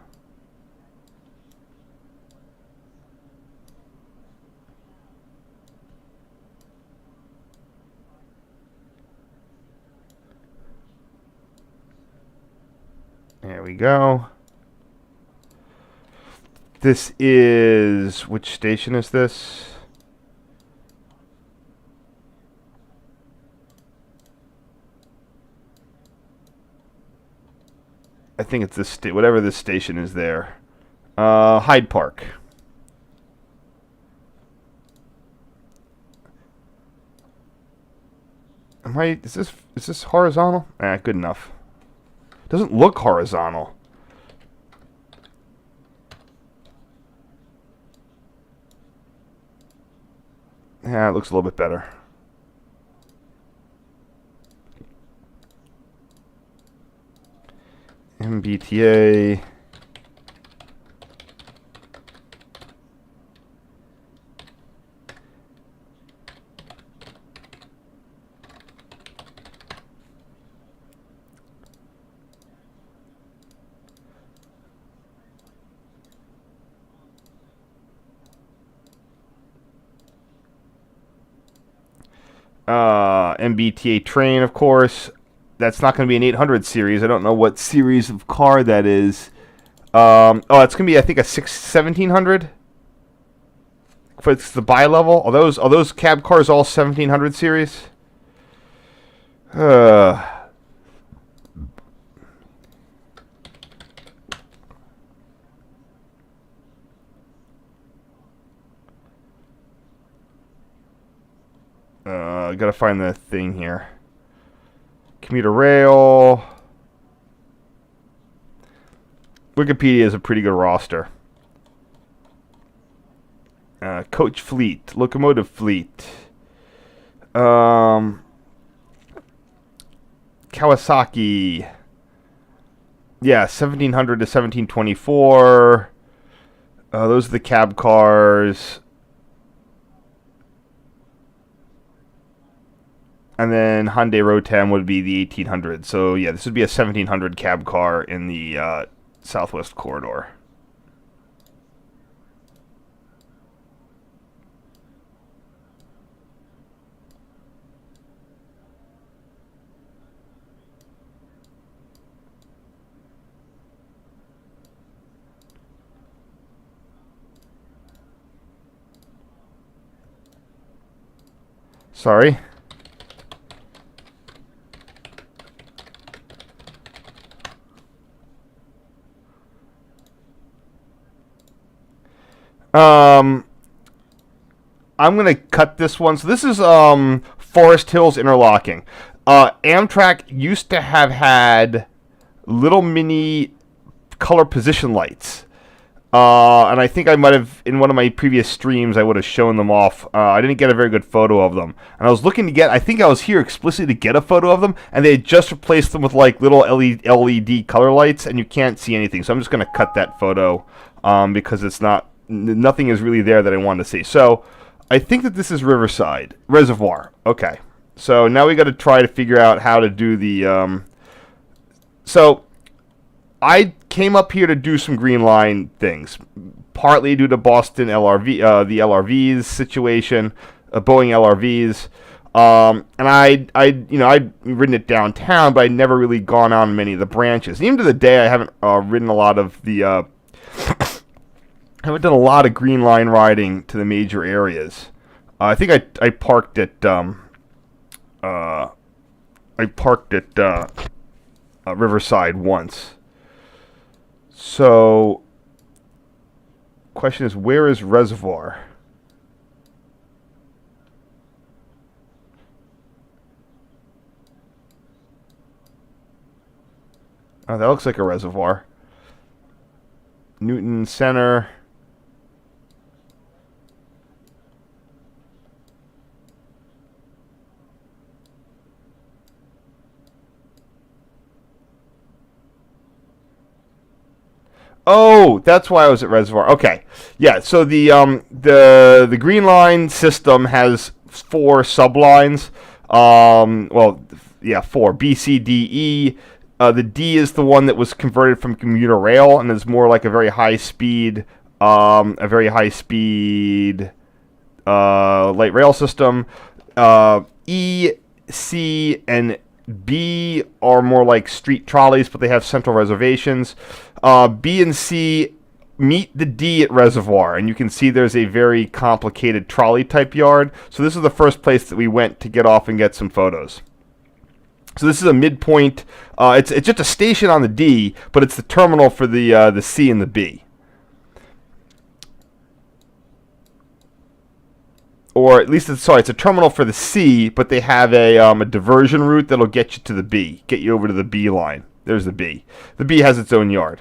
There we go. This is... which station is this? I think it's this whatever this station is there. Hyde Park. Is this horizontal? Good enough. Doesn't look horizontal. Yeah, it looks a little bit better. MBTA. MBTA train, of course. That's not going to be an 800 series. I don't know what series of car that is. Oh, it's going to be, I think, a 1700. If it's the bi-level. Are those cab cars all 1700 series? Gotta find the thing here. Commuter rail. Wikipedia is a pretty good roster. Coach fleet, locomotive fleet. Kawasaki. Yeah, 1700 to 1724. Those are the cab cars. And then Hyundai Rotem would be the 1800. So, yeah, this would be a 1700 cab car in the Southwest Corridor. Sorry. I'm going to cut this one. So this is Forest Hills Interlocking. Amtrak used to have had little mini color position lights. And I think I might have, in one of my previous streams, I would have shown them off. I didn't get a very good photo of them. And I was looking to get, I think I was here explicitly to get a photo of them, and they had just replaced them with like little LED color lights, and you can't see anything. So I'm just going to cut that photo because it's nothing is really there that I wanted to see. So I think that this is Reservoir. Okay. So now we got to try to figure out how to do the, so I came up here to do some Green Line things, partly due to Boston LRV, the LRVs situation, Boeing LRVs, and I'd ridden it downtown, but I'd never really gone on many of the branches. Even to the day, I haven't ridden a lot of the, I haven't done a lot of Green Line riding to the major areas. I think I parked at, Riverside once. So, question is, where is Reservoir? Oh, that looks like a reservoir. Newton Center. Oh, that's why I was at Reservoir. Okay, yeah. So the Green Line system has 4 sublines. Well, yeah, 4: B, C, D, E. The D is the one that was converted from commuter rail and is more like a very high speed light rail system. E, C, and B are more like street trolleys, but they have central reservations. B and C meet the D at Reservoir, and you can see there's a very complicated trolley type yard. So this is the first place that we went to get off and get some photos. So this is a midpoint. It's just a station on the D, but it's the terminal for the C and the B. Or at least it's a terminal for the C, but they have a diversion route that'll get you to the B, get you over to the B line. There's the B. The B has its own yard.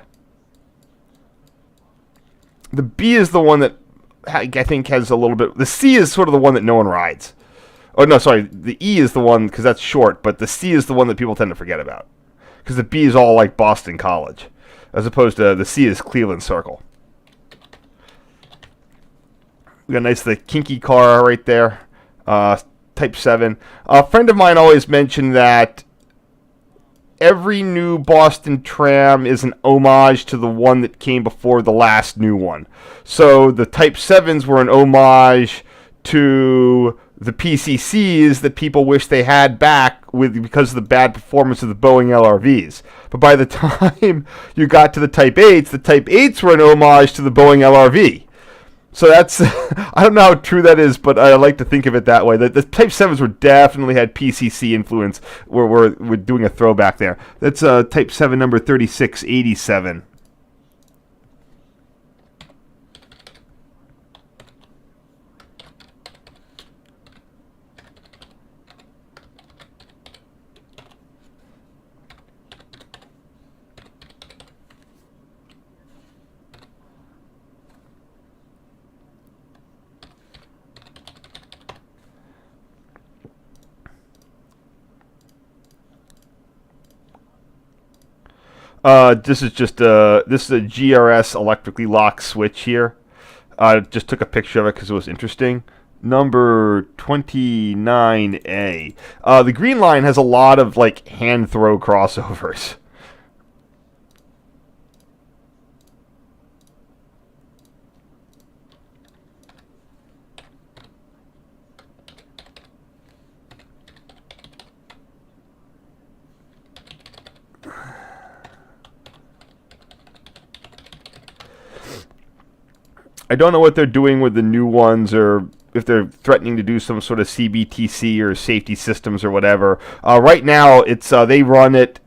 The B is the one that I think has a little bit. The C is sort of the one that no one rides. Oh no, sorry. The E is the one because that's short, but the C is the one that people tend to forget about because the B is all like Boston College, as opposed to the C is Cleveland Circle. We got a nice the kinky car right there, Type 7. A friend of mine always mentioned that every new Boston tram is an homage to the one that came before the last new one. So the Type 7s were an homage to the PCCs that people wish they had back because of the bad performance of the Boeing LRVs. But by the time you got to the Type 8s were an homage to the Boeing LRV. So that's, I don't know how true that is, but I like to think of it that way. The Type 7s were definitely had PCC influence. We're doing a throwback there. That's Type 7 number 3687. This is just a GRS electrically locked switch here. Just took a picture of it because it was interesting. Number 29A. The Green Line has a lot of like hand throw crossovers. I don't know what they're doing with the new ones, or if they're threatening to do some sort of CBTC or safety systems or whatever. Right now, it's they run it.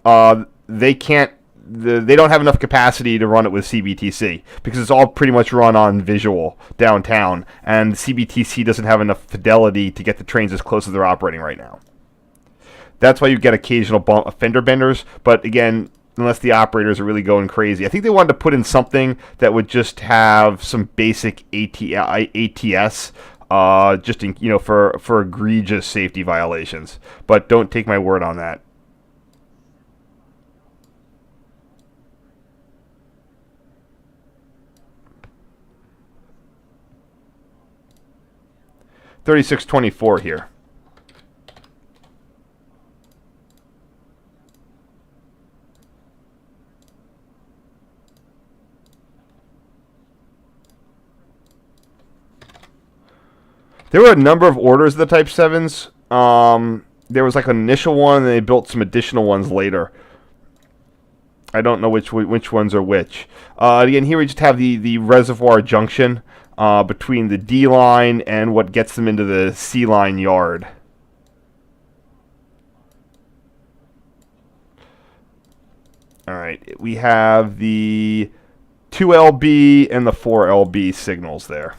They can't. They don't have enough capacity to run it with CBTC because it's all pretty much run on visual downtown, and CBTC doesn't have enough fidelity to get the trains as close as they're operating right now. That's why you get occasional fender benders, but again, unless the operators are really going crazy. I think they wanted to put in something that would just have some basic ATS, just in, for egregious safety violations. But don't take my word on that. $36.24 here. There were a number of orders of the Type 7s. There was like an initial one, and they built some additional ones later. I don't know which ones are which. Again, here we just have the Reservoir junction between the D line and what gets them into the C line yard. All right, we have the 2LB and the 4LB signals there.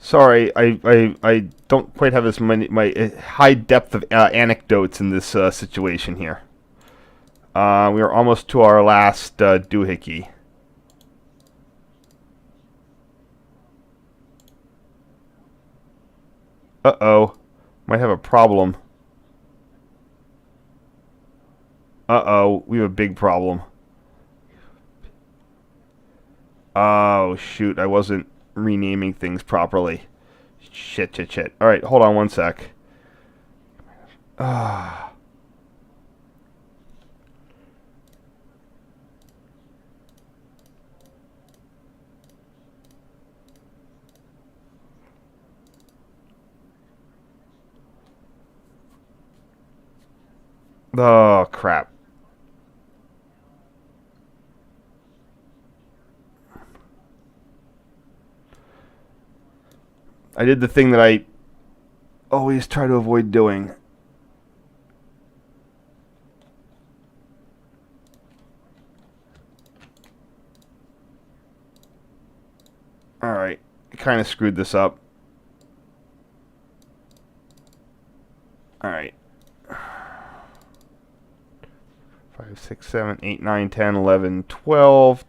Sorry, I don't quite have as many my high depth of anecdotes in this situation here. We are almost to our last doohickey. Uh-oh. Might have a problem. Uh-oh. We have a big problem. Oh, shoot. I wasn't renaming things properly. Shit. Alright, hold on one sec. Ah. Oh, crap. I did the thing that I always try to avoid doing. Alright, I kind of screwed this up. Alright. 5, 6, 7, 8, 9, 10, 11, 12.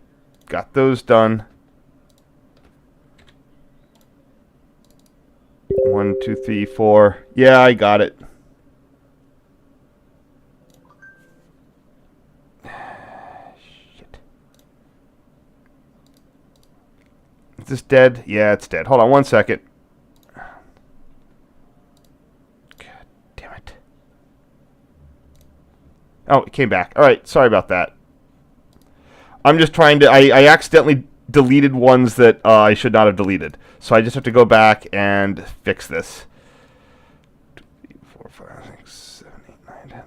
Got those done. 1, 2, 3, 4. Yeah, I got it. Shit. Is this dead? Yeah, it's dead. Hold on one second. God damn it. Oh, it came back. Alright, sorry about that. I'm just trying to... I accidentally deleted ones that I should not have deleted. So I just have to go back and fix this. 2, 3, 4, 5, 6, 7, 8, 9, 10, 11,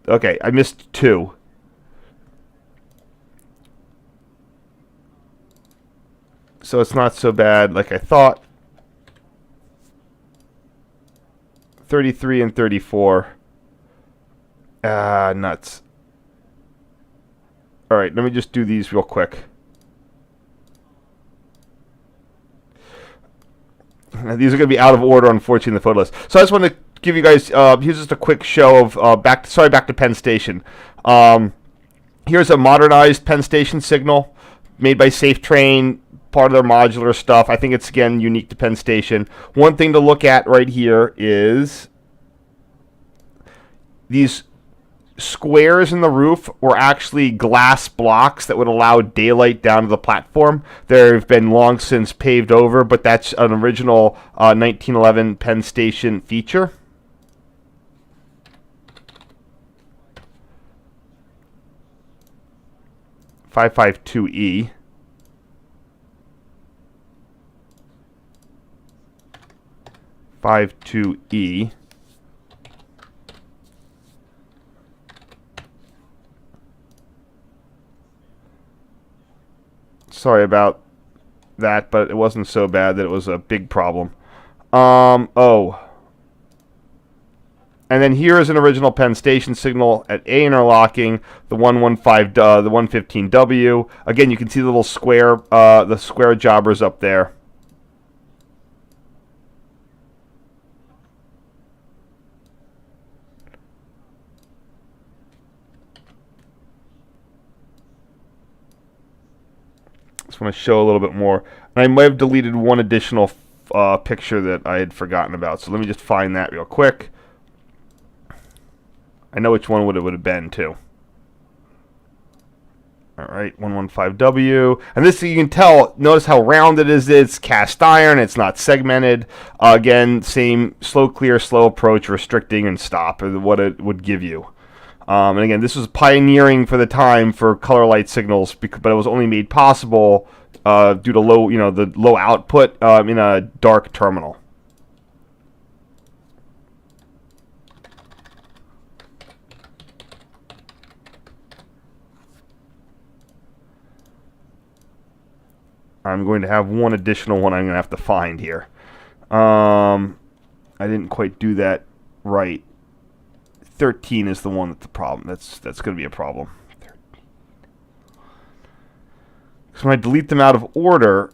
12. Okay, I missed 2. So it's not so bad like I thought. 33 and 34. Nuts. Alright, let me just do these real quick. Now, these are going to be out of order, unfortunately, in the photo list. So I just want to give you guys, here's just a quick show of, back to Penn Station. Here's a modernized Penn Station signal made by Safe Train, part of their modular stuff. I think it's, again, unique to Penn Station. One thing to look at right here is these squares in the roof were actually glass blocks that would allow daylight down to the platform. They've been long since paved over, but that's an original 1911 Penn Station feature. (552E). (552E). Sorry about that, but it wasn't so bad that it was a big problem. Oh. And then here is an original Penn Station signal at A interlocking, the 115, the 115W. Again, you can see the little square, the square jobbers up there. Just want to show a little bit more. And I might have deleted one additional picture that I had forgotten about. So let me just find that real quick. I know which one it would have been, too. Alright, 115W. And this, you can tell, notice how round it is. It's cast iron. It's not segmented. Again, same slow clear, slow approach, restricting and stop is what it would give you. And again, this was pioneering for the time for color light signals, but it was only made possible due to low, the low output in a dark terminal. I'm going to have one additional one I'm going to have to find here. I didn't quite do that right. 13 is the one that's the problem. That's going to be a problem. Because when I delete them out of order,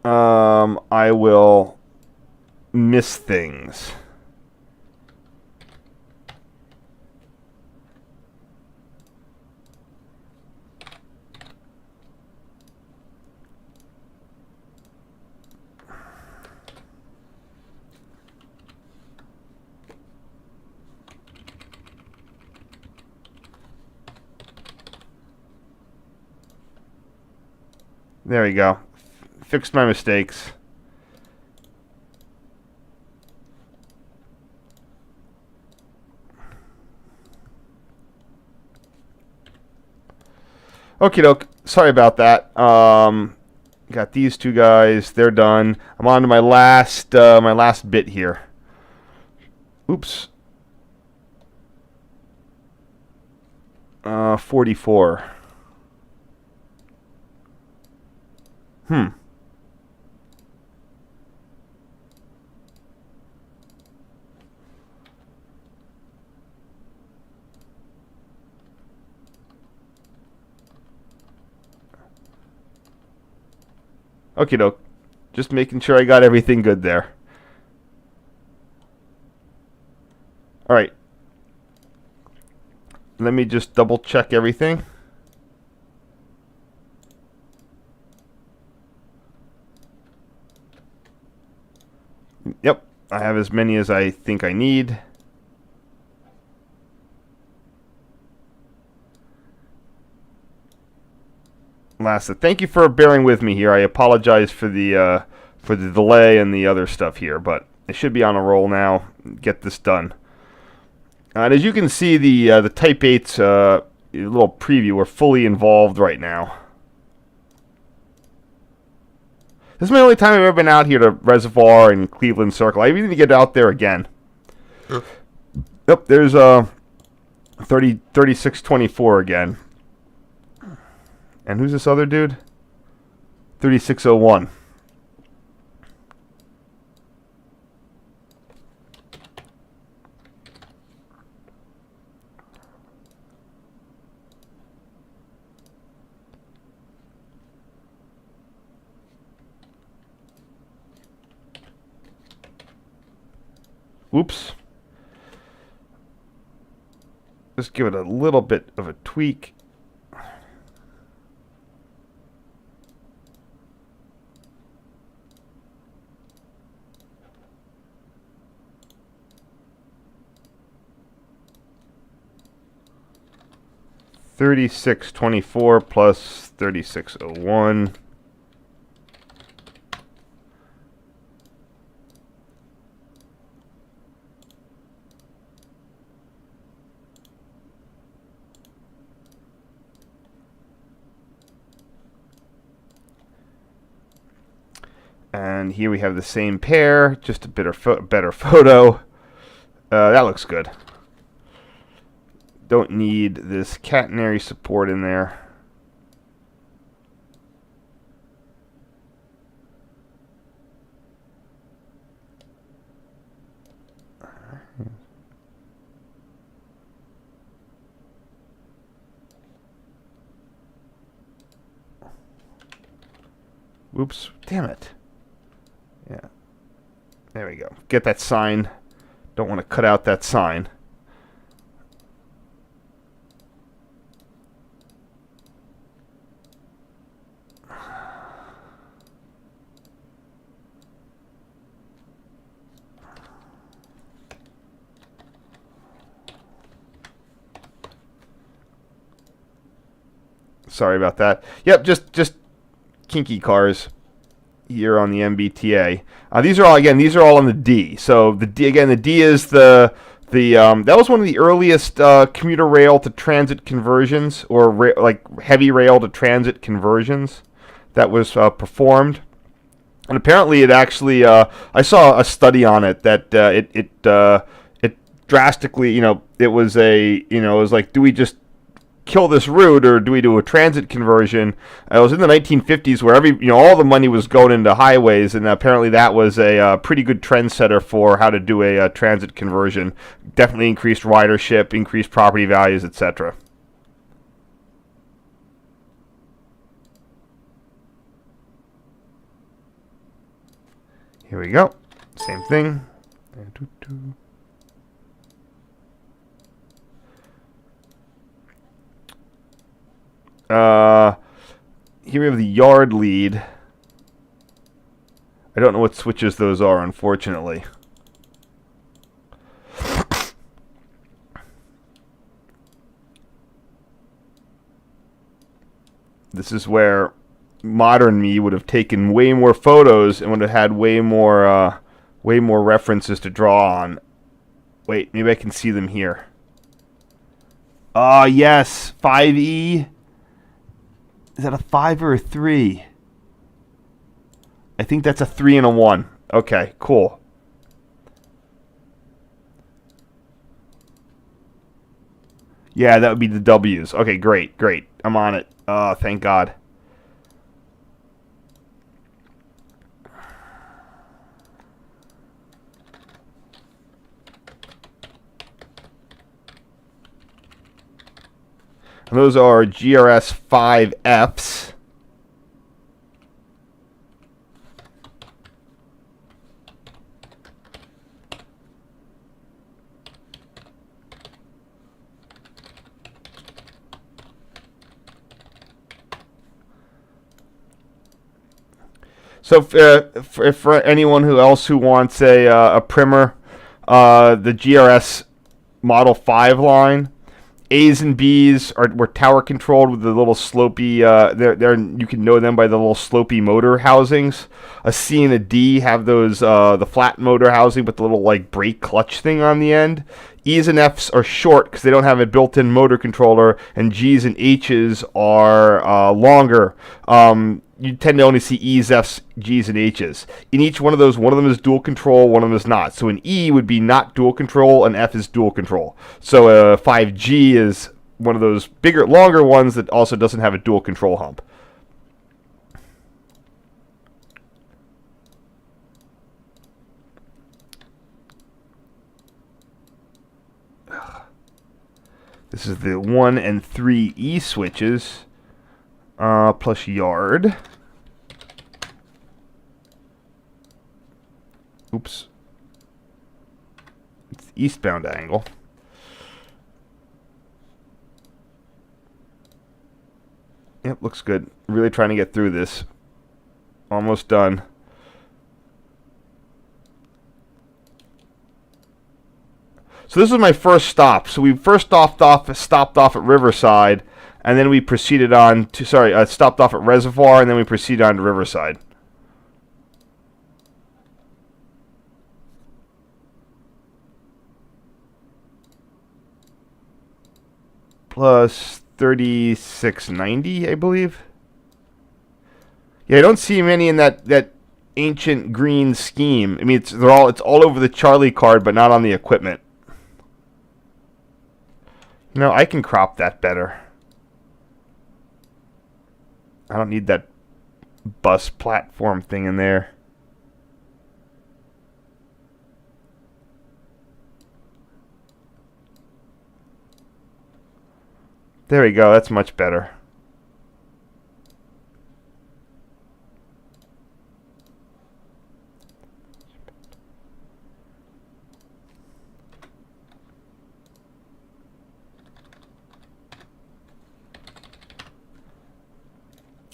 I will miss things. There we go. Fixed my mistakes. Okie doke. Sorry about that. Got these two guys. They're done. I'm on to my last bit here. Oops. 44. Okie doke. Just making sure I got everything good there. Alright. Let me just double check everything. Yep, I have as many as I think I need. Thank you for bearing with me here. I apologize for the delay and the other stuff here, but it should be on a roll now. Get this done. And as you can see, the Type 8's little preview, we're fully involved right now. This is my only time I've ever been out here to Reservoir and Cleveland Circle. I even need to get out there again. Yep, there's 3624 again. And who's this other dude? 3601. Oops. Just give it a little bit of a tweak. $36.24 plus $36.01. And here we have the same pair, just a better photo. That looks good. Don't need this catenary support in there. Oops, damn it. Yeah. There we go. Get that sign. Don't want to cut out that sign. Sorry about that. Yep, just kinky cars here on the MBTA. These are all on the D. So the D is the that was one of the earliest commuter rail to transit conversions, or like heavy rail to transit conversions that was performed. And apparently, it actually I saw a study on it that it drastically, it was like, do we just kill this route, or do we do a transit conversion? It was in the 1950s where all the money was going into highways, and apparently that was a pretty good trendsetter for how to do a transit conversion. Definitely increased ridership, increased property values, etc. Here we go. Same thing. Here we have the yard lead. I don't know what switches those are, unfortunately. This is where modern me would have taken way more photos and would have had way more references to draw on. Wait, maybe I can see them here. Yes, 5E. Is that a 5 or a 3? I think that's a 3 and a 1. Okay, cool. Yeah, that would be the W's. Okay, great, great. I'm on it. Thank God. And those are GRS 5Fs. So for anyone else who wants a primer, the GRS Model 5 line, A's and B's were tower controlled with the little slopey. You can know them by the little slopey motor housings. A C and a D have those the flat motor housing with the little like brake clutch thing on the end. E's and F's are short because they don't have a built-in motor controller, and G's and H's are longer. You tend to only see E's, F's, G's, and H's. In each one of those, one of them is dual control, one of them is not. So an E would be not dual control, and F is dual control. So a 5G is one of those bigger, longer ones that also doesn't have a dual control hump. This is the 1 and 3 E switches. Plus yard. Oops. It's the eastbound angle. Yep, looks good. Really trying to get through this. Almost done. So this was my first stop. So we first stopped off at Riverside, and then we proceeded on to, stopped off at Reservoir, and then we proceeded on to Riverside. Plus 3690, I believe. Yeah, I don't see many in that ancient green scheme. I mean, it's all over the Charlie card, but not on the equipment. No, I can crop that better. I don't need that bus platform thing in there. There we go. That's much better.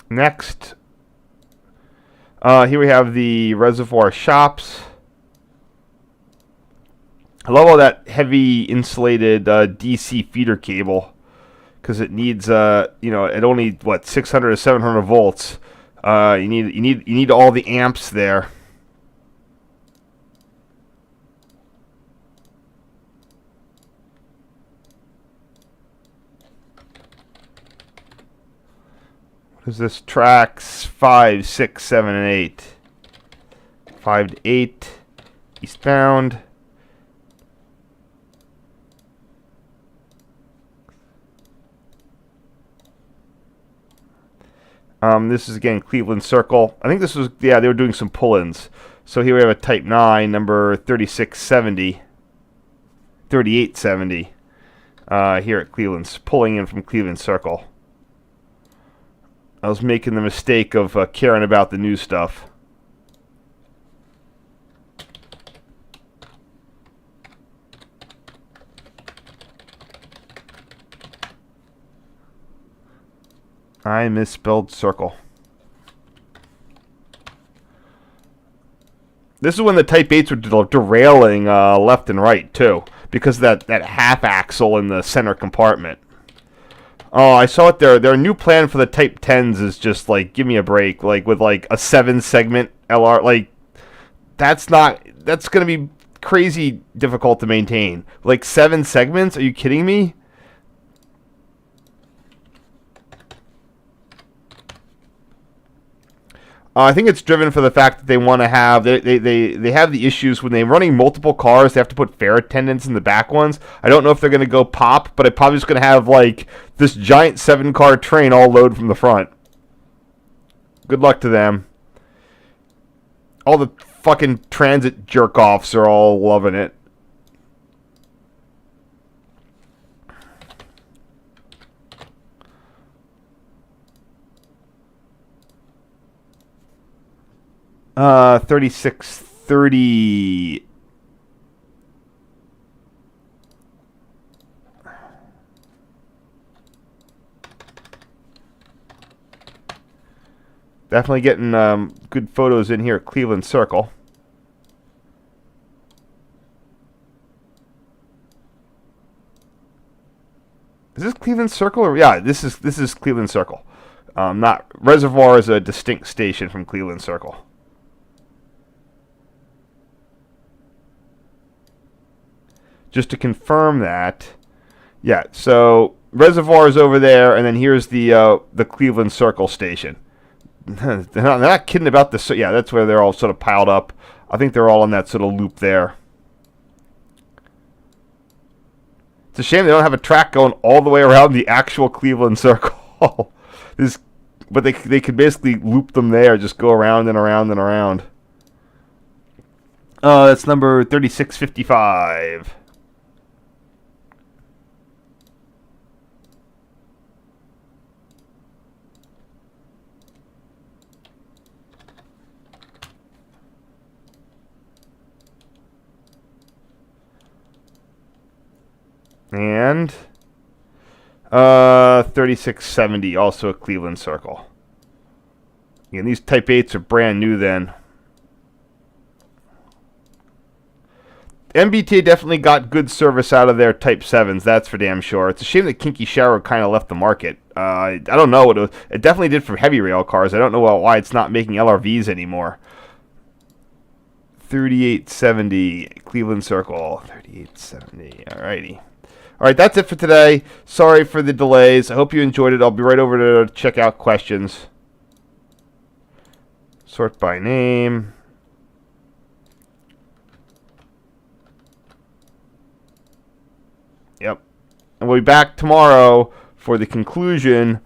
Next, here we have the Reservoir shops. I love all that heavy insulated DC feeder cable because it needs, at only 600 to 700 volts. You need all the amps there. What is this? Tracks 5, 6, 7, and 8. 5 to 8, eastbound. This is again Cleveland Circle. I think this was, they were doing some pull-ins. So here we have a Type 9, number 3670, 3870, here at Cleveland's, pulling in from Cleveland Circle. I was making the mistake of caring about the new stuff. I misspelled circle. This is when the Type 8s were derailing left and right, too, because of that half axle in the center compartment. Oh, I saw it there. Their new plan for the Type 10s is just, like, give me a break. Like, with, like, a 7-segment LR. Like, that's going to be crazy difficult to maintain. Like, 7 segments? Are you kidding me? I think it's driven for the fact that they want to have they have the issues when they're running multiple cars. They have to put fare attendants in the back ones. I don't know if they're going to go pop, but it probably is going to have like this giant 7-car train all load from the front. Good luck to them. All the fucking transit jerk-offs are all loving it. Uh, 3630. Definitely getting good photos in here at Cleveland Circle. Is this Cleveland Circle? Or yeah, this is Cleveland Circle. Not Reservoir is a distinct station from Cleveland Circle. Just to confirm that, yeah. So Reservoir is over there, and then here's the Cleveland Circle station. they're not kidding about this. Yeah, that's where they're all sort of piled up. I think they're all on that sort of loop there. It's a shame they don't have a track going all the way around the actual Cleveland Circle. But they could basically loop them there, just go around and around and around. That's number 3655. And 3670, also a Cleveland Circle. Again, these Type 8s are brand new then. MBTA definitely got good service out of their Type 7s, that's for damn sure. It's a shame that Kinky Shower kind of left the market. I don't know what it definitely did for heavy rail cars. I don't know why it's not making LRVs anymore. 3870, Cleveland Circle, 3870, alrighty. All right, that's it for today. Sorry for the delays. I hope you enjoyed it. I'll be right over to check out questions. Sort by name. Yep. And we'll be back tomorrow for the conclusion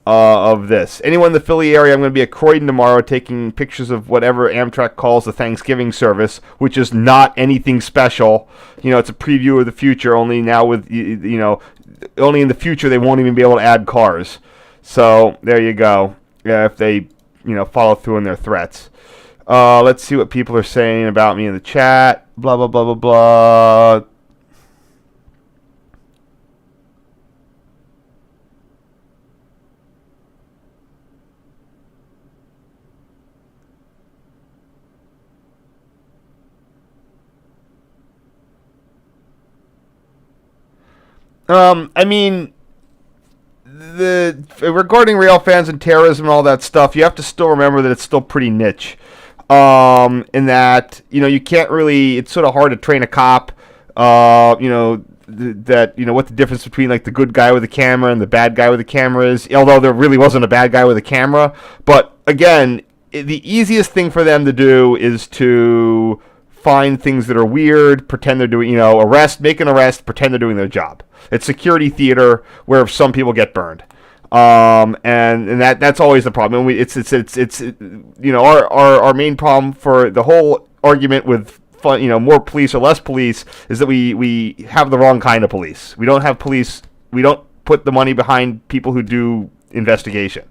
of this. Anyone in the Philly area, I'm going to be at Croydon tomorrow taking pictures of whatever Amtrak calls the Thanksgiving service, which is not anything special. You know, it's a preview of the future, only now with, you know, only in the future they won't even be able to add cars. So, there you go. Yeah, if they, you know, follow through on their threats. Let's see what people are saying about me in the chat. Blah, blah, blah, blah, blah. I mean, regarding rail fans and terrorism and all that stuff, you have to still remember that it's still pretty niche. In that, you know, you can't really, it's sort of hard to train a cop, you know, that, you know, what the difference between, like, the good guy with the camera and the bad guy with the camera is, although there really wasn't a bad guy with a camera. But, again, the easiest thing for them to do is to find things that are weird, pretend they're doing, you know, make an arrest, pretend they're doing their job. It's security theater where some people get burned. And that's always the problem. It's you know, our main problem for the whole argument with you know, more police or less police is that we have the wrong kind of police. We don't have police. We don't put the money behind people who do investigation.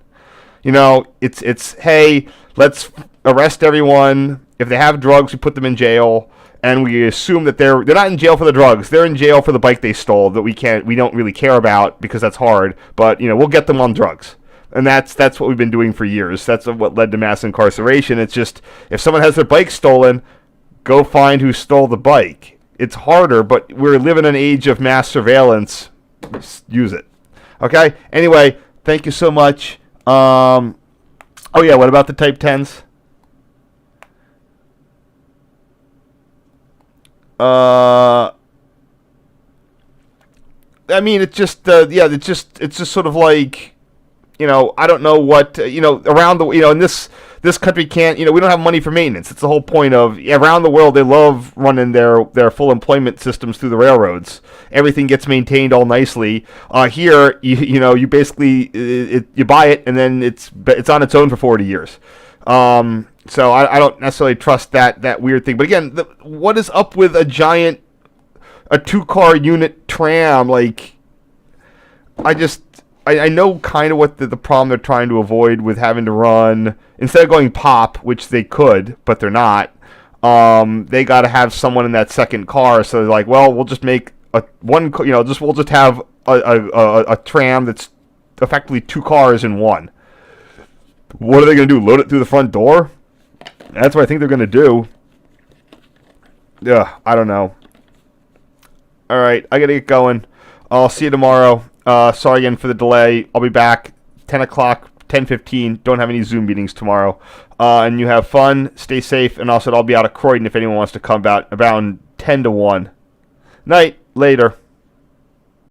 You know, it's hey, let's arrest everyone. If they have drugs, we put them in jail. And we assume that they're not in jail for the drugs. They're in jail for the bike they stole that we don't really care about because that's hard. But, you know, we'll get them on drugs. And that's what we've been doing for years. That's what led to mass incarceration. It's just, if someone has their bike stolen, go find who stole the bike. It's harder, but we're living in an age of mass surveillance. Use it. Okay? Anyway, thank you so much. Oh yeah, what about the Type 10s? I mean, it's just, it's just sort of like, I don't know what, around the, in this country can't, we don't have money for maintenance. It's the whole point of, around the world, they love running their full employment systems through the railroads. Everything gets maintained all nicely. Here, you basically, you buy it, and then it's on its own for 40 years. So I don't necessarily trust that weird thing. But again, what is up with a 2-car unit tram? Like, I know kind of what the problem they're trying to avoid with having to run, instead of going pop, which they could, but they're not, they got to have someone in that second car, so they're like, well, we'll just make we'll just have a tram that's effectively 2 cars in one. What are they going to do, load it through the front door? That's what I think they're going to do. Yeah, I don't know. All right, I got to get going. I'll see you tomorrow. Sorry again for the delay. I'll be back 10 o'clock, 10:15. Don't have any Zoom meetings tomorrow. And you have fun. Stay safe. And also, I'll be out of Croydon if anyone wants to come about 10 to 1. Night. Later.